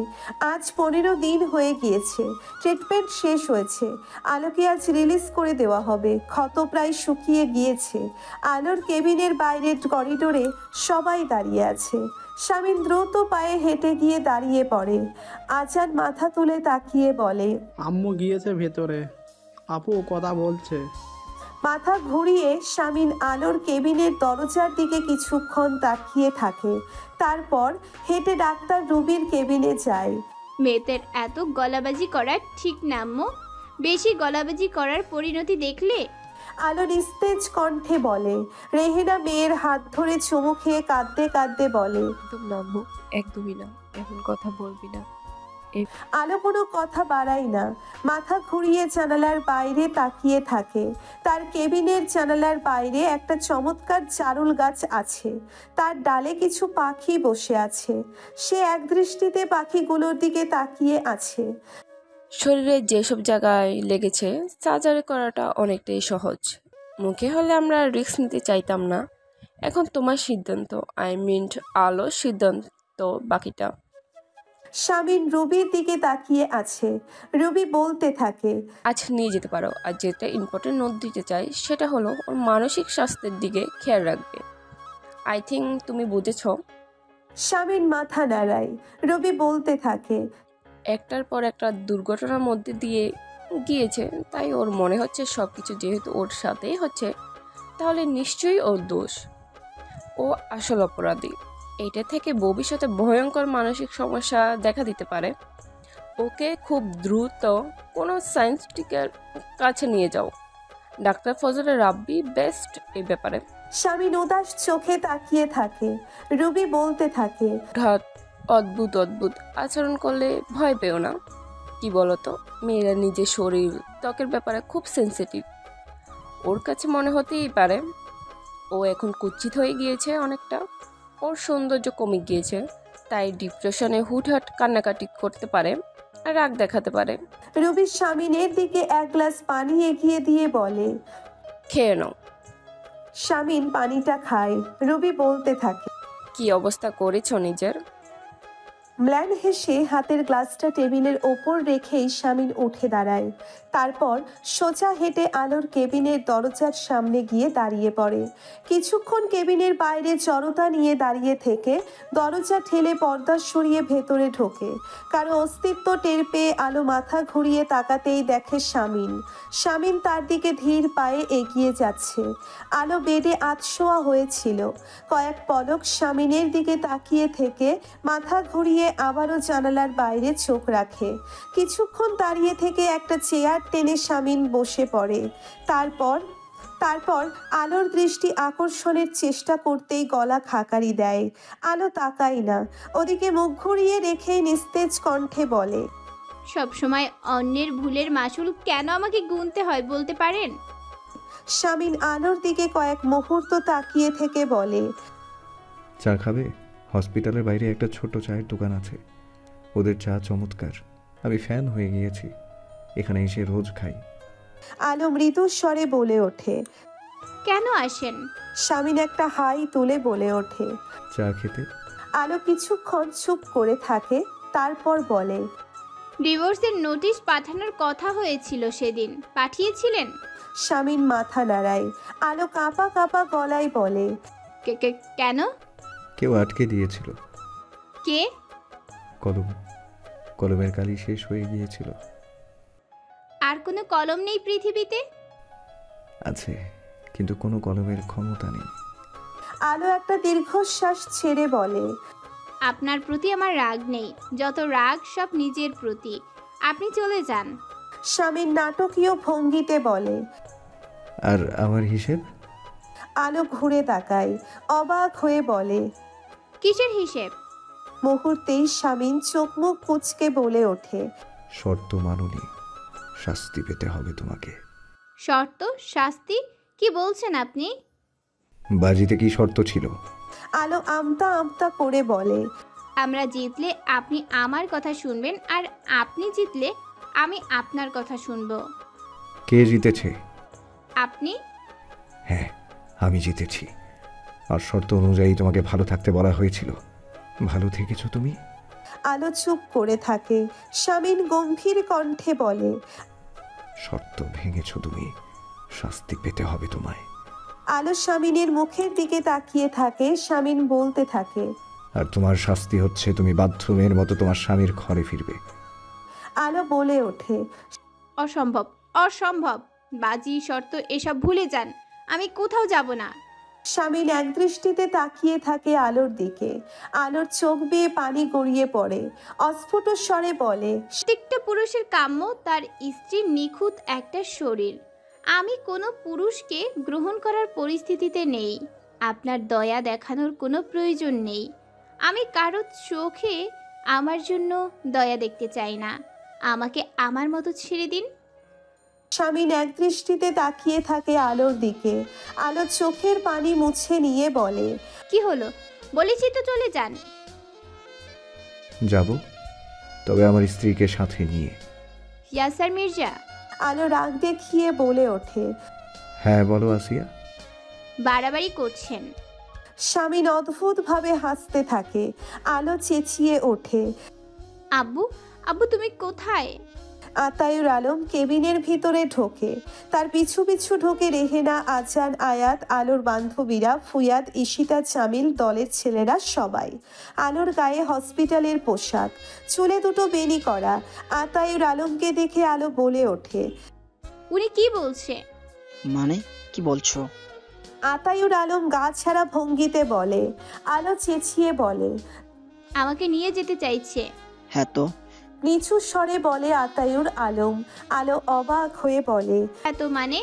আজ 15 দিন হয়ে গিয়েছে, ট্রিটমেন্ট শেষ হয়েছে। আলোকে আজ রিলিজ করে দেওয়া হবে। ক্ষত প্রায় শুকিয়ে গিয়েছে। আলোর কেবিনের বাইরের করিডোরে সবাই দাঁড়িয়ে আছে। শামিন দ্রুত পায়ে হেঁটে গিয়ে দাঁড়িয়ে পড়ে। আজান মাথা তুলে তাকিয়ে বলে, আম্মু গিয়েছে ভেতরে, আপু কথা বলছে। মাথা ঘুরিয়ে শামিন আলোর কেবিনের দরজার দিকে কিছুক্ষণ তাকিয়ে থাকে। তারপর হেঁটে ডাক্তার রুবির কেবিনে যায়। মেয়েদের এত গলাবাজি করা ঠিক না আম্মু। বেশি গলাবাজি করার পরিণতি দেখলে। আলো নিস্তেজ কণ্ঠে বলে। রেহেনা মেয়ের হাত ধরে চুমু খেয়ে কাঁদতে কাঁদতে বলে, একদম না আম্মু, একদমই না, এমন কথা বলবি না। আলো কোনো কথা বাড়ায় না, মাথা ঘুরিয়ে জানালার বাইরে তাকিয়ে থাকে। তার কেবিনের জানালার বাইরে একটা চমৎকার চারুল গাছ আছে। তার ডালে কিছু পাখি বসে আছে। সে একদৃষ্টিতে পাখিগুলোর দিকে তাকিয়ে আছে। শরীরে যেসব জায়গায় লেগেছে সার্জারি করাটা অনেকটাই সহজ। মুখে হলে আমরা রিস্ক নিতে চাইতাম না। এখন তোমার সিদ্ধান্ত, আই মিন আলোর সিদ্ধান্ত বাকিটা। শামিন রুবির দিকে তাকিয়ে আছে। রুবি বলতে থাকে, আজ নিয়ে যেতে পারো। আর যেটা ইম্পর্টেন্ট নোট দিতে চাই সেটা হলো ওর মানসিক স্বাস্থ্যের দিকে খেয়াল রাখবে। আই থিঙ্ক তুমি বুঝেছো। শামিন মাথা নাড়ায়। রুবি বলতে থাকে, একটার পর একটা দুর্ঘটনার মধ্যে দিয়ে গিয়েছে, তাই ওর মনে হচ্ছে সব কিছু যেহেতু ওর সাথেই হচ্ছে, তাহলে নিশ্চয়ই ওর দোষ। ও আসল অপরাধী। এটা থেকে ভবিষ্যতে ভয়ঙ্কর মানসিক সমস্যা দেখা দিতে পারে। ওকে খুব দ্রুত কোনো সায়েন্টিস্টের কাছে নিয়ে যাও। ডাক্তার ফজলের রাব্বি বেস্ট এই ব্যাপারে। শামিন উদাস চোখে তাকিয়ে থাকে। রুবি বলতে থাকে, অদ্ভুত অদ্ভুত আচরণ করলে ভয় পেও না। কি বলতো, মেয়েরা নিজের শরীর ত্বকের ব্যাপারে খুব সেন্সিটিভ। ওর কাছে মনে হতেই পারে ও এখন কুচ্ছিত হয়ে গিয়েছে অনেকটা। ওর সৌন্দর্য কমে গিয়েছে, তাই ডিপ্রেশনে হুটহাট কান্নাকাটি করতে পারে আর রাগ দেখাতে পারে। রুবি শামিনের দিকে এক গ্লাস পানি এগিয়ে দিয়ে বলে, খেয়ে নাও। শামিন পানিটা খায়। রুবি বলতে থাকে, কি অবস্থা করেছ নিজের। ম্লান হেসে হাতের গ্লাসটা টেবিলের ওপর রেখেই শামিন উঠে দাঁড়ায়। তারপর সোজা হেঁটে আলোর কেবিনের দরজার সামনে গিয়ে দাঁড়িয়ে পড়ে। কিছুক্ষণ কেবিনের বাইরে জড়তা নিয়ে দাঁড়িয়ে থেকে দরজা ঠেলে পর্দা সরিয়ে ভেতরে ঢোকে। কারো অস্তিত্ব টের পেয়ে আলো মাথা ঘুরিয়ে তাকাতেই দেখে শামিন তার দিকে ধীর পায়ে এগিয়ে যাচ্ছে। আলো বেডে আধশোয়া হয়েছিল। কয়েক পলক শামিনের দিকে তাকিয়ে থেকে মাথা ঘুরিয়ে আবারও জানালার বাইরে চোখ রাখে। কিছুক্ষণ দাঁড়িয়ে থেকে একটা চেয়ার টেনে শামিন বসে পড়ে। তারপর আলোর দৃষ্টি আকর্ষণের চেষ্টা করতেই গলা খাকারি দেয়। আলো তাকায় না, ওদিকে মুখ ঘুরিয়ে রেখে নিস্তেজ কণ্ঠে বলে, সবসময় অন্যের ভুলের মাসুল কেন আমাকে গুনতে হয় বলতে পারেন। শামিন আলোর দিকে কয়েক মুহূর্ত তাকিয়ে থেকে বলে, চা খাবে? হসপিটালের বাইরে একটা ছোট চায়ের দোকান আছে, ওদের চা চমৎকার। আমি ফ্যান হয়ে গিয়েছি, এখানে এসে রোজ খাই। আলো মৃদু স্বরে বলে ওঠে, কেন আসেন? শামিন একটা হাই তুলে বলে ওঠে, চা খেতে। আলো কিছুক্ষণ চুপ করে থাকে, তারপর বলে, ডিভোর্সের নোটিশ পাঠানোর কথা হয়েছিল সেদিন, পাঠিয়েছিলেন? শামিন মাথা নাড়ায়। আলো কাঁপা কাঁপা গলায় বলে, কেন? কেউ আটকে দিয়েছিল। কে? কলমের কালি শেষ হয়ে গিয়েছিল। আর কোনো কলম নেই পৃথিবীতে? আছে, কিন্তু কোনো কলমের ক্ষমতা নেই। আলো একটা দীর্ঘশ্বাস ছেড়ে বলে, আপনার প্রতি আমার রাগ নেই, যত রাগ সব নিজের প্রতি। আপনি চলে যান। শামিন নাটকীয় ভঙ্গিতে বলে, আর আমার হিসেব? আলো ঘুরে তাকায়, অবাক হয়ে বলে, কিসের হিসেব? মুহূর্তেই শামিন চোখ মুখ কুঁচকে বলে ওঠে, শর্ত মানুনি, শাস্তি পেতে হবে তোমাকে। শর্ত? শাস্তি? কি বলছেন আপনি? বাজিতে কি শর্ত ছিল? আলো আমতা আমতা করে বলে, আমরা জিতলে আপনি আমার কথা শুনবেন, আর আপনি জিতলে আমি আপনার কথা শুনবো। কে জিতেছে? আপনি। হ্যাঁ, আমি জিতেছি। আর শর্ত অনুযায়ী তোমাকে ভালো থাকতে বলা হয়েছিল। ভালো থেকেছো তুমি? আলো চুপ করে থাকে। শামিন গম্ভীর কণ্ঠে বলে, শর্ত ভেঙেছো তুমি, শাস্তি পেতে হবে তোমায়। আলো শামিনের মুখের দিকে তাকিয়ে থাকে। শামিন বলতে থাকে, আর তোমার শাস্তি হচ্ছে তুমি বাথরুমের মতো তোমার স্বামীর ঘরে ফিরবে। আলো বলে ওঠে, অসম্ভব, অসম্ভব। বাজি শর্ত এসব ভুলে যান, আমি কোথাও যাব না। শামিন একদৃষ্টিতে তাকিয়ে থাকে আলোর দিকে। আলোর চোখ বেয়ে পানি গড়িয়ে পড়ে। অস্ফুট স্বরে বলে, প্রত্যেকটা পুরুষের কাম্য তার স্ত্রীর নিখুঁত একটা শরীর। আমি কোনো পুরুষকে গ্রহণ করার পরিস্থিতিতে নেই। আপনার দয়া দেখানোর কোনো প্রয়োজন নেই। আমি কারো চোখে আমার জন্য দয়া দেখতে চাই না। আমাকে আমার মতো ছেড়ে দিন। শামিন একদৃষ্টিতে তাকিয়ে থাকে আলোর দিকে। আলো চোখের পানি মুছে নিয়ে বলে, কি হলো? বলেছি তো চলে যান। যাব, তবে আমার স্ত্রীকে সাথে নিয়ে। ইয়াসার মির্জা। আলো রাগ দেখিয়ে বলে ওঠে, হ্যাঁ বলো আসিয়া। বাড়াবাড়ি করছেন। শামিন অদ্ভুতভাবে হাসতে থাকে। আলো চেঁচিয়ে ওঠে, আব্বু, আব্বু তুমি কোথায়? আতায়ুর আলম কেবিনের ভিতরে ঢোকে। তার পিছু পিছু ঢোকে রেহেনা, আজান, আয়াত, আলোর বান্ধবীরা, ফুয়াদ, ঈশিতা, জামিল, দলের ছেলেরা সবাই। আলোর গায়ে হসপিটালের পোশাক, চুলে দুটো বেনি করা। আতায়ুর আলমকে দেখে আলো বলে ওঠে, উনি কি বলছে? মানে কি বলছো? আতায়ুর আলম গা ছাড়া ভঙ্গিতে বলে। আলো চেঁচিয়ে বলে, আমাকে নিয়ে যেতে চাইছে। হ্যাঁ তো। নিচু স্বরে বলে আতায়ুর আলম। আলো অবাক হয়ে বলে, এত মানে?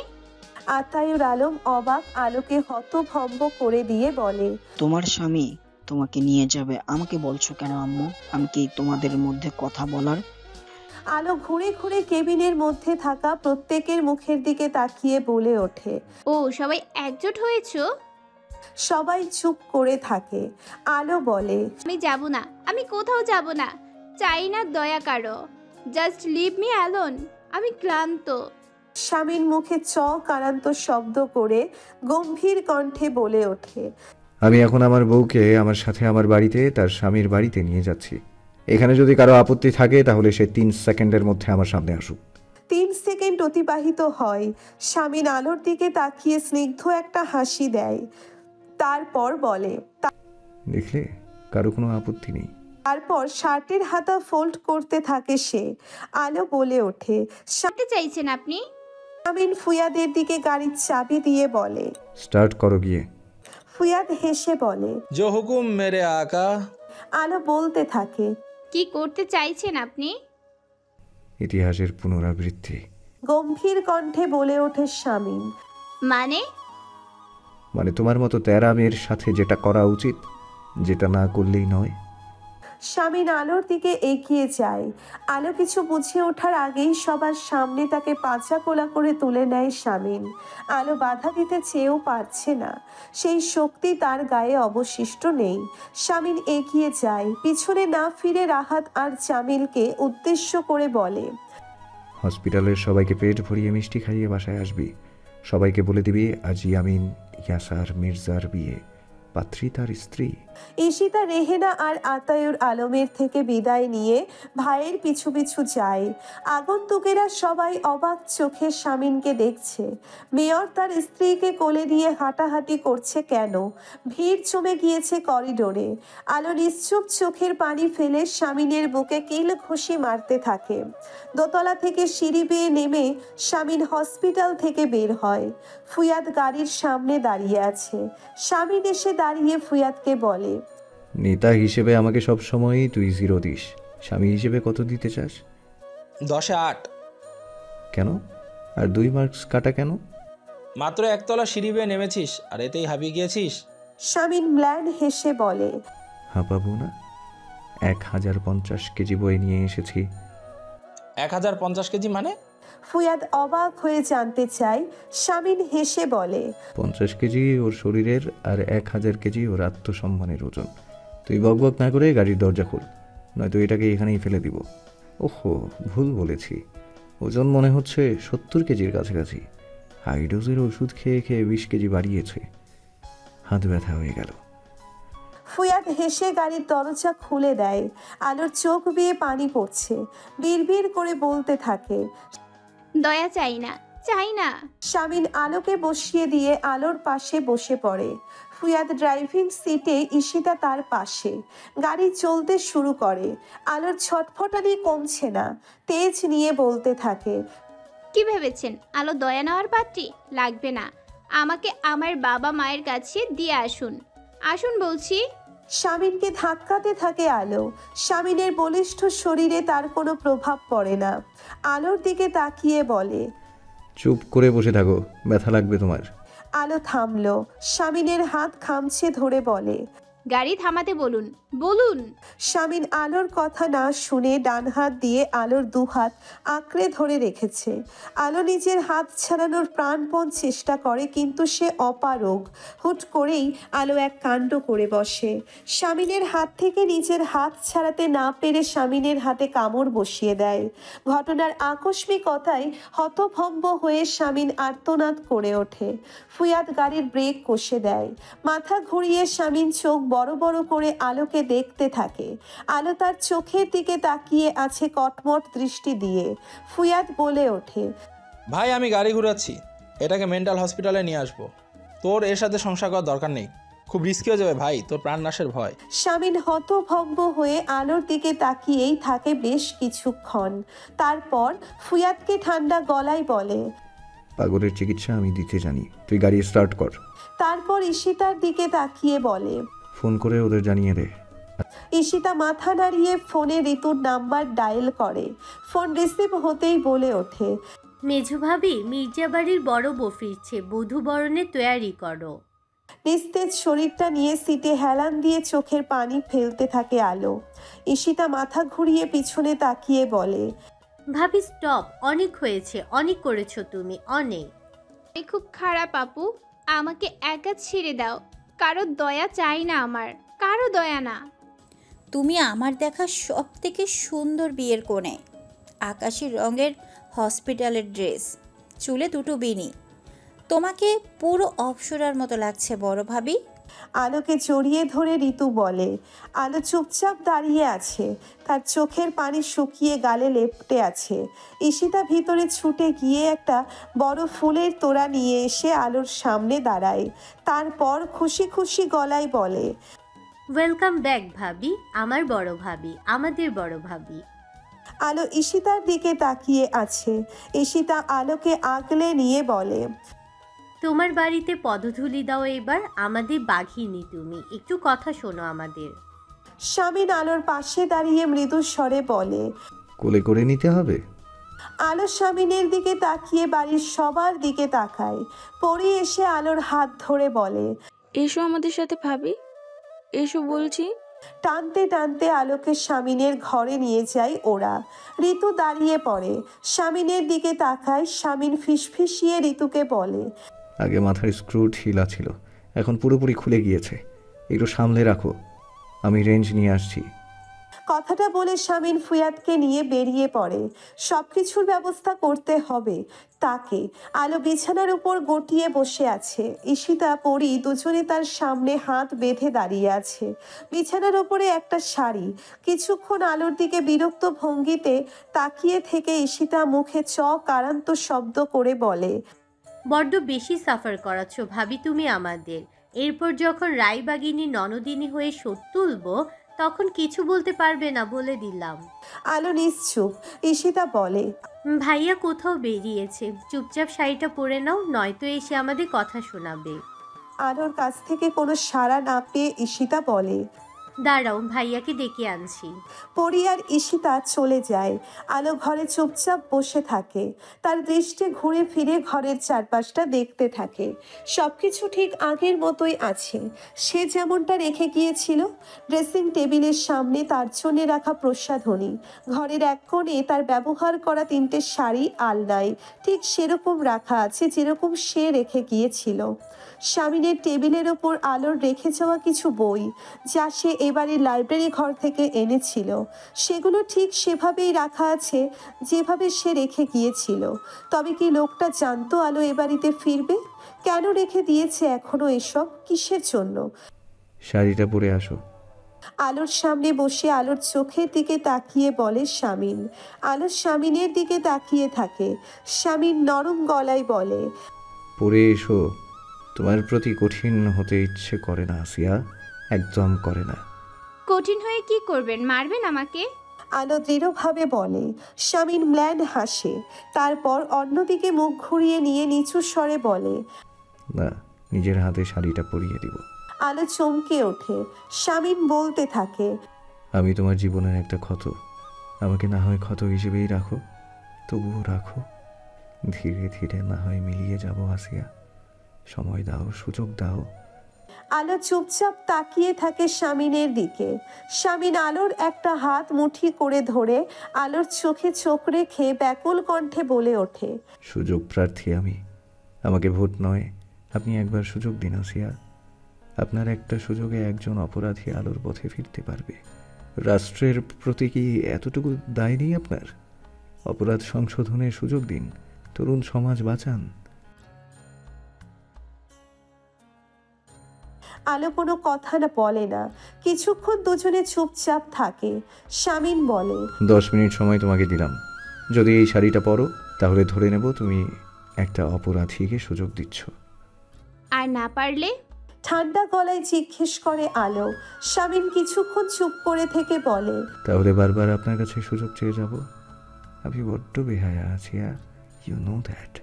আতায়ুর আলম অবাক আলোকে হতভম্ব করে দিয়ে বলে, তোমার স্বামী তোমাকে নিয়ে যাবে, আমাকে বলছো কেন আম্মু? আমি কি তোমাদের মধ্যে কথা বলার? আলো ঘুরে ঘুরে কেবিনের মধ্যে থাকা প্রত্যেকের মুখের দিকে তাকিয়ে বলে ওঠে, ও সবাই একজোট হয়েছো? সবাই চুপ করে থাকে। আলো বলে, আমি যাব না, আমি কোথাও যাব না। চাই না দয়া কারো। Just leave me alone. আমি ক্লান্ত। স্বামীর মুখে কারান্ত শব্দ করে গম্ভীর কণ্ঠে বলে ওঠে, আমি এখন আমার বউকে আমার সাথে আমার বাড়িতে, তার স্বামীর বাড়িতে নিয়ে যাচ্ছি। এখানে যদি কারো আপত্তি থাকে তাহলে সে 3 সেকেন্ডের মধ্যে আমার সামনে আসুক। 3 সেকেন্ড অতিবাহিত হয়। স্বামীর আলোর দিকে তাকিয়ে স্নিগ্ধ একটা হাসি দেয়। তারপর বলে, দেখলে, কারো কোনো আপত্তি নেই। তারপর শার্টের হাতা ফোল্ড করতে থাকে সে। আলো বলে ওঠে, সাথে চাইছেন আপনি? শামিন ফুয়াদের দিকে গাড়ির চাবি দিয়ে বলে, স্টার্ট করো গিয়ে। ফুয়াদ হেসে বলে, জো হুকুম মেরে আকা। আলো বলতে থাকে, কি করতে চাইছেন আপনি? ইতিহাসের পুনরাবৃত্তি। গম্ভীর কণ্ঠে বলে ওঠে শামিন। মানে তোমার মতো তেরা মেয়ের সাথে যেটা করা উচিত, যেটা না করলেই নয়। শামিন আলোর দিকে এগিয়ে যায়। আলো কিছু বুঝে ওঠার আগেই সবার সামনে তাকে পাঁচা কোলা করে তুলে নেয় শামিন। আলো বাধা দিতে চেয়েও পারছে না, সেই শক্তি তার গায়ে অবশিষ্ট নেই। শামিন এগিয়ে যায়, পিছনে না ফিরে রাহাত আর জামিলকে উদ্দেশ্য করে বলে, হসপিটালের সবাইকে পেট ভরিয়ে মিষ্টি খাইয়ে বাসায় আসবি। সবাইকে বলে দিবি আজ ইয়ামিন ইয়াসার মির্জার বিয়ে, পাত্রী তার স্ত্রী। ঈশিতা, রেহেনা আর আতায়ুর আলমের থেকে বিদায় নিয়ে ভাইয়ের পিছু পিছু যায়। আগন্তুকেরা সবাই অবাক চোখে শামিনকে দেখছে। মেয়র তার স্ত্রীকে কোলে দিয়ে হাঁটাহাঁটি করছে কেন? ভিড় জমে গিয়েছে করিডোরে। আলো নিশ্চুপ চোখের পানি ফেলে শামিনের বুকে কিল ঘুষি মারতে থাকে। দোতলা থেকে সিঁড়ি বেয়ে নেমে শামিন হসপিটাল থেকে বের হয়। ফুয়াদ গাড়ির সামনে দাঁড়িয়ে আছে। শামিন এসে দাঁড়িয়ে ফুয়াদকে বলে, নেতা হিসেবে আমাকে সব সময়ই তুই 0 দিস, স্বামী হিসেবে কত দিতে চাস? 10-এ 8। কেন? আর 2 মার্কস কাটা কেন? মাত্র একতলা সিঁড়ি বেয়ে নেমেছিস আর এতেই হাবিয়ে গিয়েছিস। শামিন ম্ল্যান হেসে বলে, হাঁপাবো না? 1050 কেজি বই নিয়ে এসেছি। 1050 কেজি মানে? ফুয়াদ অবাক হয়ে জানতে চায়। শামিন হেসে বলে, 50 কেজি ওর শরীরের আর 1000 কেজি ওর আত্মসম্মানের ওজন। তুই বকবক না করে গাড়ির দরজা খোল, নয়তো এটাকে এখানেই ফেলে দিব। ওহো, ভুল বলেছি। ওজন মনে হচ্ছে 70 কেজির কাছাকাছি। হাই ডোজের ওষুধ খেয়ে খেয়ে 20 কেজি বাড়িয়েছে। হাত ব্যথা হয়ে গেল। ফুয়াদ হেসে গাড়ির দরজা খুলে দেয়। আলোর চোখ বেয়ে পানি পড়ছে। বিড়বিড় করে বলতে থাকে, দয়া চাই না, চাই না। শামিন আলোকে বসিয়ে দিয়ে আলোর পাশে বসে পড়ে। ফুয়াদ ড্রাইভিং সিটে, ঈশিতা তার পাশে। গাড়ি চলতে শুরু করে। আলোর ছটফটানি কমছে না। তেজ নিয়ে বলতে থাকে, কি ভেবেছেন আলো দয়া নেওয়ার পাত্রী? লাগবে না। আমাকে আমার বাবা মায়ের কাছে দিয়ে আসুন, আসুন বলছি। শামিনকে ধাক্কাতে থাকে আলো। শামিনের বলিষ্ঠ শরীরে তার কোনো প্রভাব পড়ে না। আলোর দিকে তাকিয়ে বলে, চুপ করে বসে থাকো, ব্যথা লাগবে তোমার। আলো থামলো। শামিনের হাত খামছে ধরে বলে, গাড়ি থামাতে বলুন, বলুন। শামিন আলোর কথা না শুনে ডান হাত দিয়ে আলোর দুহাত আঁকড়ে ধরে রেখেছে। আলো নিজের হাত ছাড়ানোর প্রাণপণ চেষ্টা করে, কিন্তু সে অপারগ। হুট করেই আলো এক কাণ্ড করে বসে। শামিনের হাত থেকে নিজের হাত ছাড়াতে না পেরে শামিনের হাতে কামড় বসিয়ে দেয়। ঘটনার আকস্মিকতায় হতভম্ব হয়ে শামিন আর্তনাদ করে ওঠে। ফুয়াদ গাড়ির ব্রেক কষে দেয়। মাথা ঘুরিয়ে শামিন চোখ বড় বড় করে আলোকে দেখতে থাকে। আলো তার চোখের দিকে তাকিয়ে আছে কটমট দৃষ্টি দিয়ে। ফুয়াদ বলে ওঠে, ভাই আমি গাড়ি ঘুরাচ্ছি, এটাকে মেন্টাল হসপিটালে নিয়ে আসবো। তোর এর সাথে সংসার করার দরকার নেই, খুব রিস্কি হয়ে যাবে ভাই, তোর প্রাণনাশের ভয়। শামিন হতভম্ব হয়ে আলোর দিকে তাকিয়েই থাকে বেশ কিছুক্ষণ। তারপর ফুয়াদকে ঠান্ডা গলায় বলে, পাগলের চিকিৎসা আমি দিতে জানি, তুই গাড়ি স্টার্ট কর। তারপর ঈশিতার দিকে তাকিয়ে বলে, ফোন করে ওদের জানিয়ে দে। ঈশিতা মাথা নাড়িয়ে ফোনে ঋতুর নাম্বার ডায়াল করে। ফোন রিসিভ হতেই বলে ওঠে, মেজু ভাবি, মির্জা বাড়ির বড় বউ ফিরছে, বধূ বরণে তৈয়ারি করো। নিস্তেজ শরীরটা নিয়ে সিটে হেলান দিয়ে চোখের পানি ফেলতে থাকে আলো। ঈশিতা মাথা ঘুরিয়ে পিছনে তাকিয়ে বলে, ভাবি স্টপ, অনেক হয়েছে, অনেক করেছো তুমি, অনেক। আমি খুব খারাপ আপু, আমাকে একা ছেড়ে দাও। কারো দয়া চাই না আমার, কারো দয়া না। তুমি আমার দেখা সব থেকে সুন্দর বিয়ের কোণে, আকাশি রঙের হসপিটালের ড্রেস, চুলে দুটো বিনি, তোমাকে পুরো অপসরার মতো লাগছে বড় ভাবি। আলোকে জড়িয়ে ধরে ঋতু বলে। আলো চুপচাপ দাঁড়িয়ে আছে, তার চোখের পানি শুকিয়ে গালে লেপটে আছে। ঈশিতা ভিতরে ছুটে গিয়ে একটা বড় ফুলের তোড়া নিয়ে এসে আলোর সামনে দাঁড়ায়। তারপর খুশি খুশি গলায় বলে, ওয়েলকাম ব্যাক ভাবি, আমার বড় ভাবি, আমাদের বড় ভাবি। আলো ঈশিতার দিকে তাকিয়ে আছে। ঈশিতা আলোকে আগলে নিয়ে বলে, তোমার বাড়িতে পদধূলি দাও এবার, আমাদের বাঘিনী তুমি, একটু কথা শোনো আমাদের। শামিন আলোর পাশে দাঁড়িয়ে মৃদু স্বরে বলে, কোলে করে নিতে হবে। আলো শামিনের দিকে তাকিয়ে বাড়ির সবার দিকে তাকায়। পরি এসে আলোর হাত ধরে বলে, এসো আমাদের সাথে ভাবি, এসো বলছি। টানতে টানতে আলোকে শামিনের ঘরে নিয়ে যায় ওরা। ঋতু দাঁড়িয়ে পড়ে, শামিনের দিকে তাকায়। শামিন ফিসফিসিয়ে ঋতুকে বলে, আগে মাথার স্ক্রু ঢিলা ছিল, এখন পুরোপুরি খুলে গিয়েছে, একটু সামলে রাখো, আমি রেঞ্জ নিয়ে আসছি। কথাটা বলে শামিন ফুয়াদকে নিয়ে বেরিয়ে পড়ে। সবকিছুর ব্যবস্থা করতে হবে তাকে। আলো বিছানার উপর গটিয়ে বসে আছে। ঈশিতা পরি দুজনে তার সামনে হাত বেঁধে দাঁড়িয়ে আছে। বিছানার উপরে একটা শাড়ি। কিছুক্ষণ আলোর দিকে বিরক্ত ভঙ্গিতে তাকিয়ে থেকে ঈশিতা মুখে কারান্ত শব্দ করে বলে, বড্ড বেশি সাফার করাচ্ছ ভাবি তুমি আমাদের। এরপর যখন রায়বাগিনী ননদিনী হয়ে শোধ তুলবো, তখন কিছু বলতে পারবে না বলে দিলাম। আলো নিশ্চুপ। ঈশিতা বলে, ভাইয়া কোথাও বেরিয়েছে, চুপচাপ শাড়িটা পরে নাও, নয়তো এসে আমাদের কথা শোনাবে। আলোর কাছ থেকে কোনো সাড়া না পেয়ে ঈশিতা বলে, দাঁড়াও, ভাইয়াকে ডেকে আনছি। পরি আর ঈশিতা চলে যায়। আলো ঘরে চুপচাপ বসে থাকে। তার দৃষ্টি ঘুরে ফিরে ঘরের চারপাশটা দেখতে থাকে। সবকিছু ঠিক আগের মতোই আছে, সে যেমনটা রেখে গিয়েছিল। ড্রেসিং টেবিলের সামনে তার জন্য রাখা প্রসাধনী, ঘরের এক কোণে তার ব্যবহার করা 3টে শাড়ি আলনায় ঠিক সেরকম রাখা আছে যেরকম সে রেখে গিয়েছিল। শামিনের টেবিলের ওপর আলোর রেখে যাওয়া কিছু বই, যা সে এবারে লাইব্রেরি ঘর থেকে এনেছিল। সেগুলো ঠিক সেভাবেই রাখা আছে যেভাবে সে রেখে গিয়েছিল। তবে কি লোকটা জানতো আলো এ বাড়িতে ফিরবে? কেন রেখে দিয়েছে এখনো এসব? কিসের জন্য? শাড়িটা পরে আসো। আলোর সামনে বসে আলোর চোখের দিকে তাকিয়ে বলে শামিন। আলো শামিনের দিকে তাকিয়ে থাকে। শামিন নরম গলায় বলে, পরে এসো। তোমার প্রতি কঠিন হতে ইচ্ছে করে না আসিয়া, একদম করে না। কঠিন হয়ে কি করবেন? মারবেন আমাকে? আলো দৃঢ়ভাবে বলে। শামিন ম্ল্যান হাসে। তারপর অন্যদিকে মুখ ঘুরিয়ে নিয়ে নিচু স্বরে বলে, না, নিজের হাতে শাড়িটা পরিয়ে দিব। আলো চমকে ওঠে। শামিন বলতে থাকে, আমি তোমার জীবনের একটা ক্ষত, আমাকে না হয় ক্ষত হিসেবেই রাখো, তবুও রাখো। ধীরে ধীরে না হয় মিলিয়ে যাব আসিয়া, সময় দাও, সুযোগ দাও। আলো চুপচাপ তাকিয়ে থাকে শামিনের দিকে। শামিন আলোর একটা হাত মুঠি করে ধরে আলোর চোখে চোখ রেখে ব্যাকুল কণ্ঠে বলে ওঠে, সুযোগ প্রার্থী আমি, আমাকে ভোট নয়, আপনি একবার সুযোগ দিন আসিয়া। আপনার একটা সুযোগে একজন অপরাধী আলোর পথে ফিরতে পারবে। রাষ্ট্রের প্রতি কি এতটুকু দায় নেই আপনার? অপরাধ সংশোধনের সুযোগ দিন, তরুণ সমাজ বাঁচান। আলো কোনো কথা না বলে না। কিছুক্ষণ দুজনে চুপচাপ থাকে। শামিন বলে, 10 মিনিট সময় তোমাকে দিলাম। যদি এই শাড়িটা পরো তাহলে ধরে নেব তুমি একটা অপরাধীকে সুযোগ দিচ্ছ। আর না পারলে? ঠান্ডা গলায় জিজ্ঞেস করে আলো। শামিন কিছুক্ষণ চুপ করে থেকে বলে, তাহলে বারবার আপনার কাছে সুযোগ চেয়ে যাব? আমি বড্ড বেহায়া আছি, ইউ নো দ্যাট।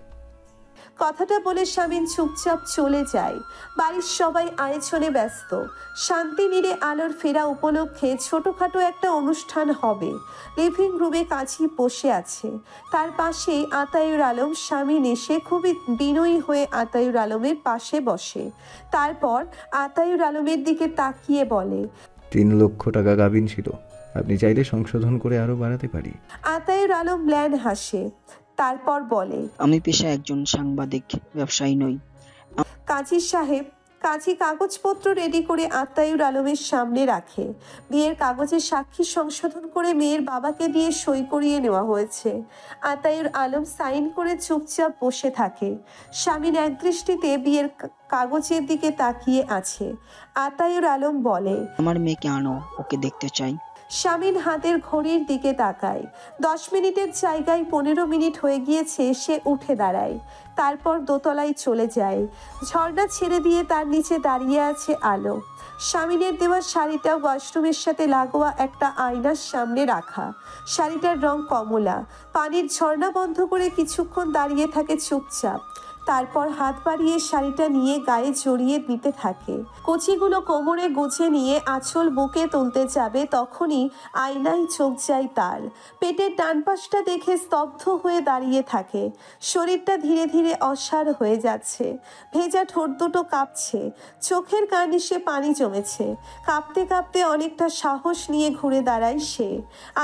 কথাটা বলে শামিন চুপচাপ চলে যায়। বাড়ির সবাই আয়োজনে ব্যস্ত। শান্তি নীড়ে আলোর ফেরা উপলক্ষে ছোটখাটো একটা অনুষ্ঠান হবে। লিভিং রুমে কাজী বসে আছে। তার পাশেই আতায়ুর আলম। শামিন এসে খুবই বিনয়ী হয়ে আতায়ুর আলমের পাশে বসে। তারপর আতায়ুর আলমের দিকে তাকিয়ে বলে, 3 লক্ষ টাকা গাবিন ছিল, আপনি চাইলে সংশোধন করে আরো বাড়াতে পারি। আতায়ুর আলম ম্ল্যান হাসে। তারপর বলে, আমি পেশায় একজন সাংবাদিক, ব্যবসায়ী নই। কাজী সাহেব। কাজী কাগজপত্র রেডি করে আতায়ুর আলমের সামনে রাখে। বিয়ের কাগজের সাক্ষী সংশোধন করে মেয়ের বাবাকে দিয়ে সই করিয়ে নেওয়া হয়েছে। আতায়ুর আলম সাইন করে চুপচাপ বসে থাকে। শামিন একদৃষ্টিতে বিয়ের কাগজের দিকে তাকিয়ে আছে। আতায়ুর আলম বলে, আমার মেয়েকে আনো, ওকে দেখতে চাই। শামিন হাতের ঘড়ির দিকে তাকায়। 10 মিনিটের জায়গায় 15 মিনিট হয়ে গিয়েছে। সে উঠে দাঁড়ায়। তারপর দোতলায় চলে যায়। ঝর্ণা ছেড়ে দিয়ে তার নিচে দাঁড়িয়ে আছে আলো। শামিনের দেওয়া শাড়িটা ওয়াশরুমের সাথে লাগোয়া একটা আয়নার সামনে রাখা। শাড়িটার রং কমলা। পানির ঝর্ণা বন্ধ করে কিছুক্ষণ দাঁড়িয়ে থাকে চুপচাপ। তারপর হাত বাড়িয়ে শাড়িটা নিয়ে গায়ে জড়িয়ে দিতে থাকে। কচিগুলো কোমরে গুছে নিয়ে আঁচল বুকে তুলতে যাবে, তখনই আয়নায় চোখ যায় তার। পেটের ডান পাশটা দেখে স্তব্ধ হয়ে দাঁড়িয়ে থাকে। শরীরটা ধীরে ধীরে অসাড় হয়ে যাচ্ছে। ভেজা ঠোঁট দুটো কাঁপছে। চোখের কার্নিশে পানি জমেছে। কাঁপতে কাঁপতে অনেকটা সাহস নিয়ে ঘুরে দাঁড়ায় সে।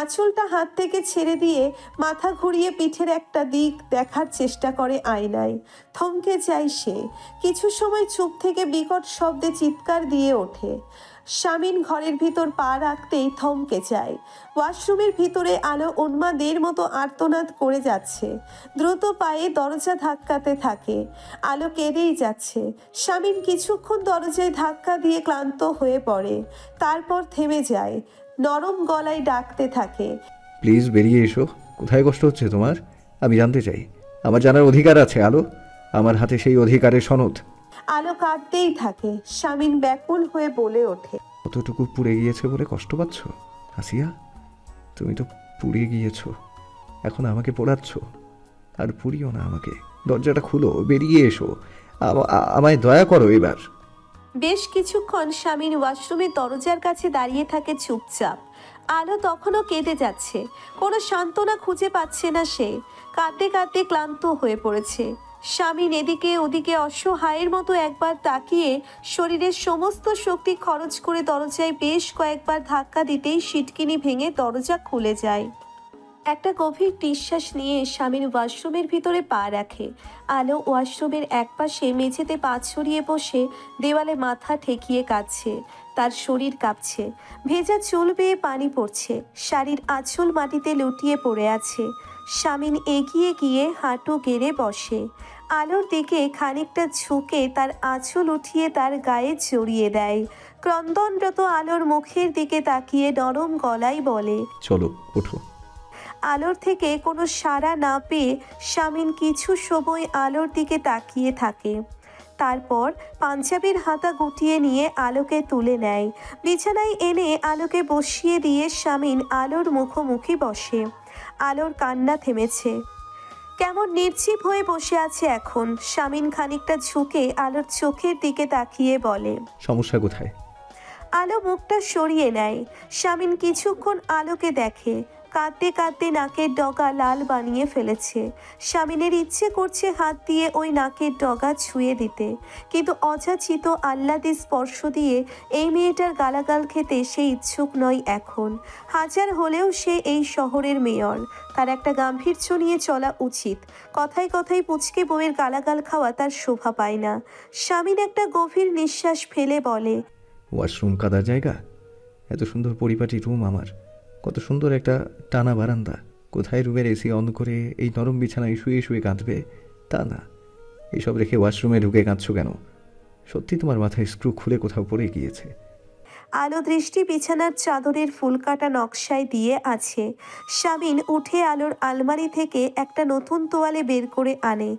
আঁচলটা হাত থেকে ছেড়ে দিয়ে মাথা ঘুরিয়ে পিঠের একটা দিক দেখার চেষ্টা করে আয়নায়। থমকে যায় সে। কিছু সময় চুপ থেকে বিকট শব্দে চিৎকার দিয়ে ওঠে। শামিন ঘরের ভিতর পা রাখতেই থমকে যায়। ওয়াশরুমের ভিতরে আলো উন্মাদের মতো আর্তনাদ করে যাচ্ছে। দ্রুত পায়ে দরজা ধাক্কাতে থাকে। আলো কেঁদেই যাচ্ছে। শামিন কিছুক্ষণ দরজায় ধাক্কা দিয়ে ক্লান্ত হয়ে পড়ে। তারপর থেমে যায়। নরম গলায় ডাকতে থাকে, প্লিজ বেরিয়ে এসো। কোথায় কষ্ট হচ্ছে তোমার? আমি জানতে চাই। আমার জানার অধিকার আছে আলো, আমার হাতে সেই অধিকারের সনদ। আলো কাঁদতেই থাকে। শামিন ব্যাকুল হয়ে বলে ওঠে, কতটুকু পুড়ে গিয়েছে বলে কষ্ট পাচ্ছ আসিয়া? তুমি তো পুড়ে গিয়েছো, এখন আমাকে পোড়াচ্ছ। আর পুড়িও না আমাকে। দরজাটা খুলো, বেরিয়ে এসো। আমায় দয়া করো এবার। বেশ কিছুক্ষণ শামিন ওয়াশরুমের দরজার কাছে দাঁড়িয়ে থাকে চুপচাপ। আলো তখনও কেঁদে যাচ্ছে। কোনো সান্ত্বনা খুঁজে পাচ্ছে না সে। কাঁদতে কাঁদতে ক্লান্ত হয়ে পড়েছে। শামিন এদিকে ওদিকে অসহায়ের মতো একবার তাকিয়ে শরীরের সমস্ত শক্তি খরচ করে দরজায় বেশ কয়েকবার ধাক্কা দিতেই সিটকিনি ভেঙে দরজা খুলে যায়। একটা গভীর নিঃশ্বাস নিয়ে স্বামীর ওয়াশরুমের ভিতরে পা রাখে। আলো ওয়াশরুমের একপাশে মেঝেতে পা ছড়িয়ে বসে দেওয়ালে মাথা ঠেকিয়ে কাঁদছে। তার শরীর কাঁপছে, ভেজা চুল বেয়ে পানি পড়ছে, শাড়ির আঁচল মাটিতে লুটিয়ে পড়ে আছে। স্বামীন এগিয়ে গিয়ে হাঁটু গেড়ে বসে। আলোর দিকে খানিকটা ঝুঁকে তার আঁচল উঠিয়ে তার গায়ে জড়িয়ে দেয়। ক্রন্দনরত আলোর মুখের দিকে তাকিয়ে নরম গলায় বলে, চলো ওঠো। আলোর থেকে কোনো সাড়া না পেয়ে স্বামীন কিছু সময় আলোর দিকে তাকিয়ে থাকে। তারপর পাঞ্জাবির হাতা গুটিয়ে নিয়ে আলোকে তুলে নেয়। বিছানায় এনে আলোকে বসিয়ে দিয়ে স্বামীন আলোর মুখোমুখি বসে। আলোর কান্না থেমেছে, কেমন নির্জীব হয়ে বসে আছে এখন। স্বামীন খানিকটা ঝুঁকে আলোর চোখের দিকে তাকিয়ে বলে, সমস্যা কোথায়? আলো মুখটা সরিয়ে নেয়। স্বামীন কিছুক্ষণ আলোকে দেখে। কাঁদতে কাঁদতে নাকের ডগা লাল বানিয়ে ফেলেছে। স্বামীনের ইচ্ছে করছে হাত দিয়ে ওই নাকের ডগা ছুঁয়ে দিতে, কিন্তু অযাচিত আহ্লাদে স্পর্শ দিয়ে এই মেয়েটার গালাগাল খেতে সে ইচ্ছুক নয় এখন। হাজার হলেও সে এই শহরের মেয়র, তার একটা গাম্ভীর্য নিয়ে চলা উচিত। কথায় কথায় পুচকে বউয়ের গালাগাল খাওয়া তার শোভা পায় না। স্বামীন একটা গভীর নিঃশ্বাস ফেলে বলে, ওয়াশরুম কাদার জায়গা? এত সুন্দর পরিপাটি রুম আমার, কত সুন্দর একটা টানা বারান্দা, কোথায় রুমের এসি অন করে এই নরম বিছানায় শুয়ে শুয়ে কাঁদবে? তা না, এইসব রেখে ওয়াশরুমে ঢুকে কাঁদছো কেন? সত্যি তোমার মাথায় স্ক্রু খুলে কোথাও পড়ে গিয়েছে। আলো দৃষ্টি বিছানার চাদরের ফুলকাটা নকশায় দিয়ে আছে। স্বামীন উঠে আলোর আলমারি থেকে একটা নতুন তোয়ালে বের করে আনে।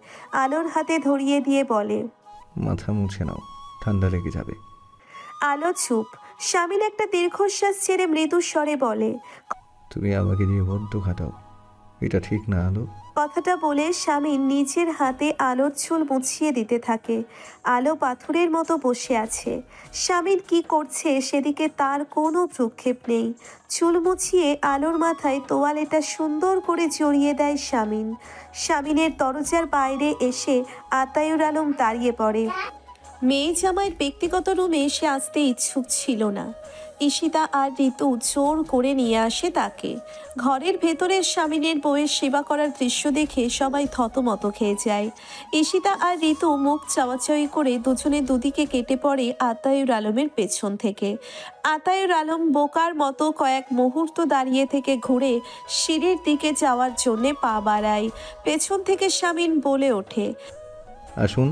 আলোর হাতে ধরিয়ে দিয়ে বলে, মাথা মুছে নাও, ঠান্ডা লেগে যাবে। আলো চুপ। স্বামীন একটা দীর্ঘশ্বাস ছেড়ে মৃদু স্বরে বলে, তুমি আমাকে দিয়ে বড্ড খাটাও, এটা ঠিক না আলো। কথাটা বলে স্বামীন নিজের হাতে আলোর চুল মুছিয়ে দিতে থাকে। আলো পাথরের মতো বসে আছে। স্বামীন কি করছে সেদিকে তার কোনো ভ্রুক্ষেপ নেই। চুল মুছিয়ে আলোর মাথায় তোয়ালেটা সুন্দর করে জড়িয়ে দেয় স্বামীন। স্বামীনের দরজার বাইরে এসে আতায়ুর আলম দাঁড়িয়ে পড়ে। মেয়ে জামাইয়ের ব্যক্তিগত রুমে সে আসতে ইচ্ছুক ছিল না। ঈশিতা আর ঋতু জোর করে নিয়ে আসে তাকে। ঘরের ভেতরে স্বামীনের বউয়ের সেবা করার দৃশ্য দেখে সবাই থতমত খেয়ে যায়। ঈশিতা আর ঋতু মুখ চাওয়াচাওয়ি করে দুজনে দুদিকে কেটে পড়ে আতায়ুর আলমের পেছন থেকে। আতায়ুর আলম বোকার মতো কয়েক মুহূর্ত দাঁড়িয়ে থেকে ঘুরে সিঁড়ির দিকে যাওয়ার জন্যে পা বাড়ায়। পেছন থেকে স্বামীন বলে ওঠে, আসুন।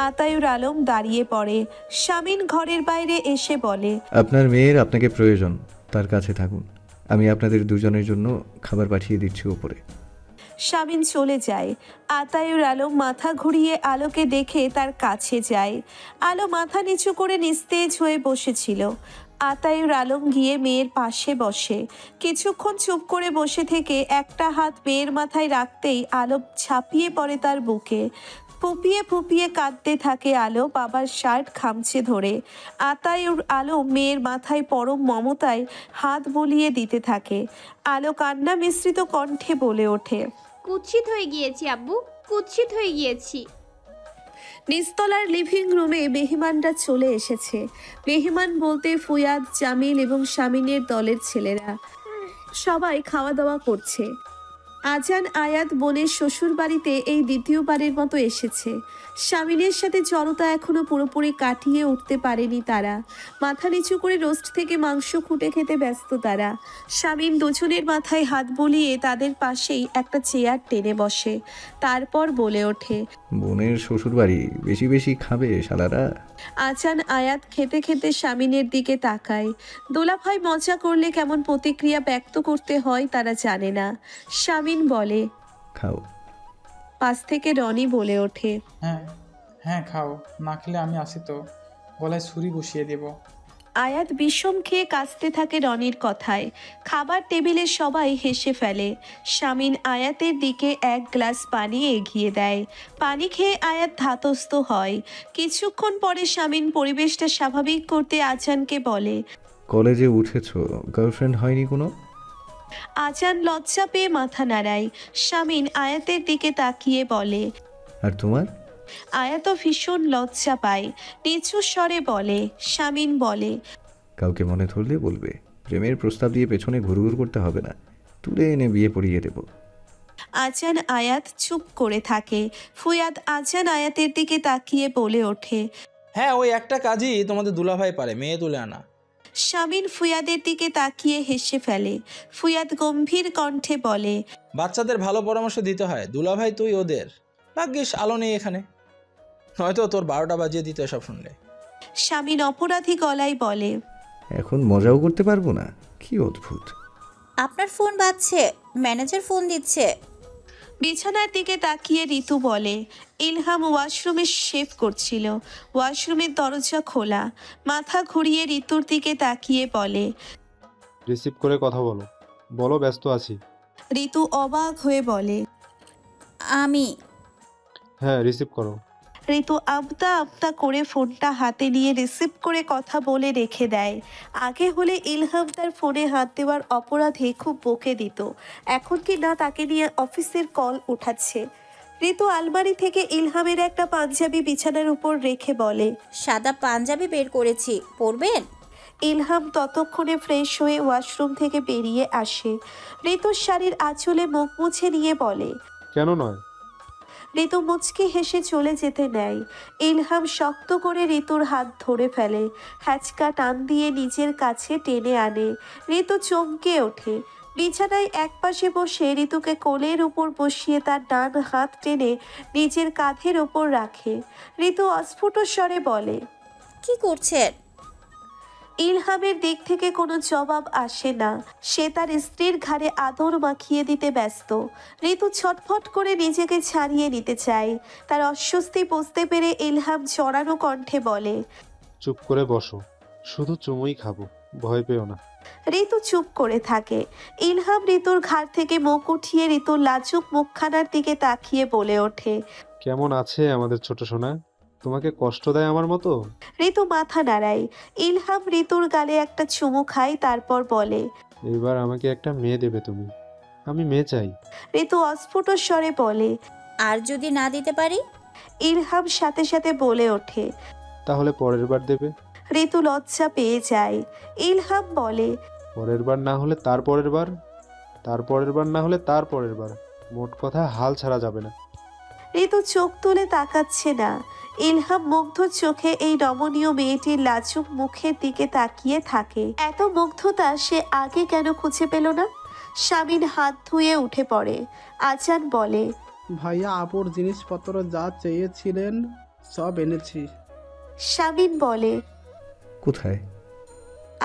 আতায়ুর আলম দাঁড়িয়ে পড়ে। স্বামীন ঘরের বাইরে এসে বলে, আপনার মেয়ের আপনাকে প্রয়োজন, তার কাছে থাকুন। আমি আপনাদের দুজনের জন্য খাবার পাঠিয়ে দিচ্ছি উপরে। স্বামীন চলে যায়। আতায়ুর আলম মাথা ঘুরিয়ে আলোকে দেখে তার কাছে যায়। আলো মাথা নিচু করে নিস্তেজ হয়ে বসেছিল। আতায়ুর আলম গিয়ে মেয়ের পাশে বসে। কিছুক্ষণ চুপ করে বসে থেকে একটা হাত মেয়ের মাথায় রাখতেই আলো ঝাঁপিয়ে পড়ে তার বুকে। ফুপিয়ে ফুপিয়ে কাঁদতে থাকে আলো বাবার শার্ট খামচে ধরে। আতায়ুর আলো মেয়ের মাথায় পরম মমতায় হাত বুলিয়ে দিতে থাকে। আলো কান্না মিশ্রিত কণ্ঠে বলে ওঠে, কুৎসিত হয়ে গিয়েছি আব্বু, কুৎসিত হয়ে গিয়েছি। নিস্তলার লিভিং রুমে মেহমানরা চলে এসেছে। মেহমান বলতে ফুয়াদ, জামিল এবং স্বামীনের দলের ছেলেরা। সবাই খাওয়া দাওয়া করছে। আজান আয়াত বোনের শ্বশুর বাড়িতে এই দ্বিতীয়বারের মতো এসেছে। স্বামীনের সাথে জড়তা এখনো পুরোপুরি কাটিয়ে উঠতে পারেনি তারা। মাথা নিচু করে রোস্ট থেকে মাংস খুঁটে খেতে ব্যস্ত তারা। স্বামীন দুজনের মাথায় হাত বুলিয়ে তাদের পাশেই একটা চেয়ার টেনে বসে। তারপর বলে ওঠে, বোনের শ্বশুর বাড়ি, বেশি বেশি খাবে শালারা। আজান আয়াত খেতে খেতে স্বামীনের দিকে তাকায়। দোলাভাই মজা করলে কেমন প্রতিক্রিয়া ব্যক্ত করতে হয় তারা জানে না। স্বামীন বলে, খাও। পাশ থেকে রনি বলে ওঠে, হ্যাঁ হ্যাঁ খাও, না খেলে আমি আসি তো, গলায় ছুরি বসিয়ে দেব। আয়াত বিষম খেয়ে কাঁচতে থাকে রনির কথায়। খাবার টেবিলে সবাই হেসে ফেলে। স্বামীন আয়াতের দিকে এক গ্লাস পানি এগিয়ে দেয়। পানি খেয়ে আয়াত ধাতস্থ হয়। কিছুক্ষণ পরে স্বামীন পরিবেশটা স্বাভাবিক করতে আজানকে বলে, কলেজে উঠেছো, গার্লফ্রেন্ড হয়নি কোনো? আজান লজ্জা পেয়ে মাথা নাড়ায়। স্বামীন আয়াতের দিকে তাকিয়ে বলে, আর তোমার? আয়াত ভীষণ লজ্জা পায়, নিচু স্বরে বলে। স্বামীন বলে, কাউকে মনে ধরলে বলবে, প্রেমের প্রস্তাব দিয়ে পেছনে ঘুরঘুর করতে হবে না। তুলে এনে বিয়ে পড়িয়ে দেব। আজান আয়াত চুপ করে থাকে। ফুয়াদ আজান আয়াতের দিকে তাকিয়ে বলে ওঠে, হ্যাঁ, ওই একটা কাজই তোমাদের দুলাভাই পারে, মেয়ে তুলে আনা। শামিন ফুয়াদের দিকে তাকিয়ে হেসে ফেলে। ফুয়াদ গম্ভীর কণ্ঠে বলে, বাচ্চাদের ভালো পরামর্শ দিতে হয়, দুলাভাই তুই ওদের। ভাগ্যিস আলো নেই এখানে, নয়তো তোর 12টা বাজিয়ে দিত এসব শুনলে। শামিন অপরাধী গলায় বলে, এখন মজাও করতে পারবো না? কি অদ্ভুত। আপনার ফোন বাজছে, ম্যানেজার ফোন দিচ্ছে। বিছানার দিকে তাকিয়ে ঋতু বলে, ইলহাম ওয়াশরুমে শেভ করছিল। ওয়াশরুমের দরজা খোলা। মাথা ঘুরিয়ে ঋতুর দিকে তাকিয়ে বলে, রিসিভ করে কথা বলো। বলো ব্যস্ত আছি। ঋতু অবাক হয়ে বলে, আমি। হ্যাঁ রিসিভ করো। ঋতু আমতা আমতা করে ফোনটা হাতে নিয়ে রিসিভ করে কথা বলে রেখে দেয়। আগে হলে ইলহাম তার ফোনে হাত দেওয়ার অপরাধে খুব বকে দিত, এখন কি না তাকে নিয়ে অফিসের কল উঠাচ্ছে। ঋতু আলমারি থেকে ইলহামের একটা পাঞ্জাবি বিছানার উপর রেখে বলে, সাদা পাঞ্জাবি বের করেছি, পরবেন? ইলহাম ততক্ষণে ফ্রেশ হয়ে ওয়াশরুম থেকে বেরিয়ে আসে। ঋতুর শাড়ির আঁচলে মুখ মুছে নিয়ে বলে, কেন নয়? ঋতু মুচকি হেসে চলে যেতে নেয়। ইলহাম শক্ত করে ঋতুর হাত ধরে ফেলে, হ্যাচকা টান দিয়ে নিজের কাছে টেনে আনে। ঋতু চমকে ওঠে। বিছানায় একপাশে বসে ঋতুকে কোলের উপর বসিয়ে তার ডান হাত টেনে নিজের কাঁধের ওপর রাখে। ঋতু অস্ফুট স্বরে বলে, কি করছেন? ইলহামের দিক থেকে কোনো জবাব আসে না। সে তার স্ত্রীর ঘাড়ে আদর মাখিয়ে দিতে ব্যস্ত। ঋতু ছটফট করে নিজেকে ছাড়িয়ে নিতে চায়। তার অস্বস্তি বুঝতে পেরে ইলহাম চড়ানো কণ্ঠে বলে, চুপ করে বসো, শুধু চুমুই খাবো, ভয় পেও না। ঋতু চুপ করে থাকে। ইলহাম ঋতুর ঘাড় থেকে মুখ উঠিয়ে ঋতুর লাজুক মুখখানার দিকে তাকিয়ে বলে ওঠে, কেমন আছে আমাদের ছোট সোনা? তোমাকে কষ্ট দেয় আমার মতো? ঋতু মাথা নাড়ায়। ইলহাম ঋতুর গালে একটা চুমু খায়, তারপর বলে, এবার আমাকে একটা মেয়ে দেবে তুমি? আমি মেয়ে চাই। ঋতু অস্ফুট স্বরে বলে, আর যদি না দিতে পারি? ইলহাম সাথে সাথে বলে ওঠে, তাহলে পরের বার দেবে। ঋতু লজ্জা পেয়ে যায়। ইলহাম বলে, পরের বার না হলে তার পরের বার, তার পরের বার না হলে তার পরের বার, মোট কথা হাল ছাড়া যাবে না। ঋতু চোখ তুলে তাকাচ্ছে না। ইলহাম মুগ্ধ চোখে এই রমণীয় মেয়েটির লাজুক মুখের দিকে তাকিয়ে থাকে। এত মুগ্ধতা সে আগে কেন খুঁজে পেল না? শামিন হাত ধুয়ে উঠে পড়ে। আজান বলে, ভাইয়া আপুর জিনিসপত্র যা চেয়েছিলেন সব এনেছি। শামিন বলে, কোথায়?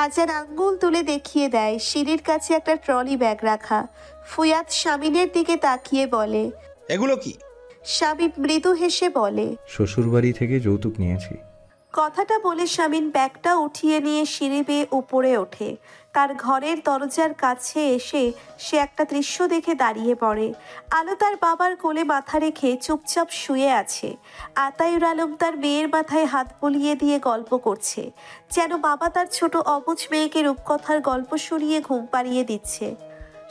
আজান আঙ্গুল তুলে দেখিয়ে দেয় সিঁড়ির কাছে একটা ট্রলি ব্যাগ রাখা। ফুয়াদ শামিনের দিকে তাকিয়ে বলে, এগুলো কি? শামিন মৃদু হেসে বলে, শ্বশুরবাড়ি থেকে যৌতুক নিয়েছি। কথাটা বলে শামিন ব্যাগটা উঠিয়ে নিয়ে সিঁড়ি বেয়ে উপরে ওঠে। তার ঘরের দরজার কাছে এসে সে একটা দৃশ্য দেখে দাঁড়িয়ে পড়ে। আলো তার বাবার কোলে মাথা রেখে চুপচাপ শুয়ে আছে। আতায়ুর আলম তার মেয়ের মাথায় হাত বুলিয়ে দিয়ে গল্প করছে, যেন বাবা তার ছোট অবুঝ মেয়েকে রূপকথার গল্প শুনিয়ে ঘুম পাড়িয়ে দিচ্ছে।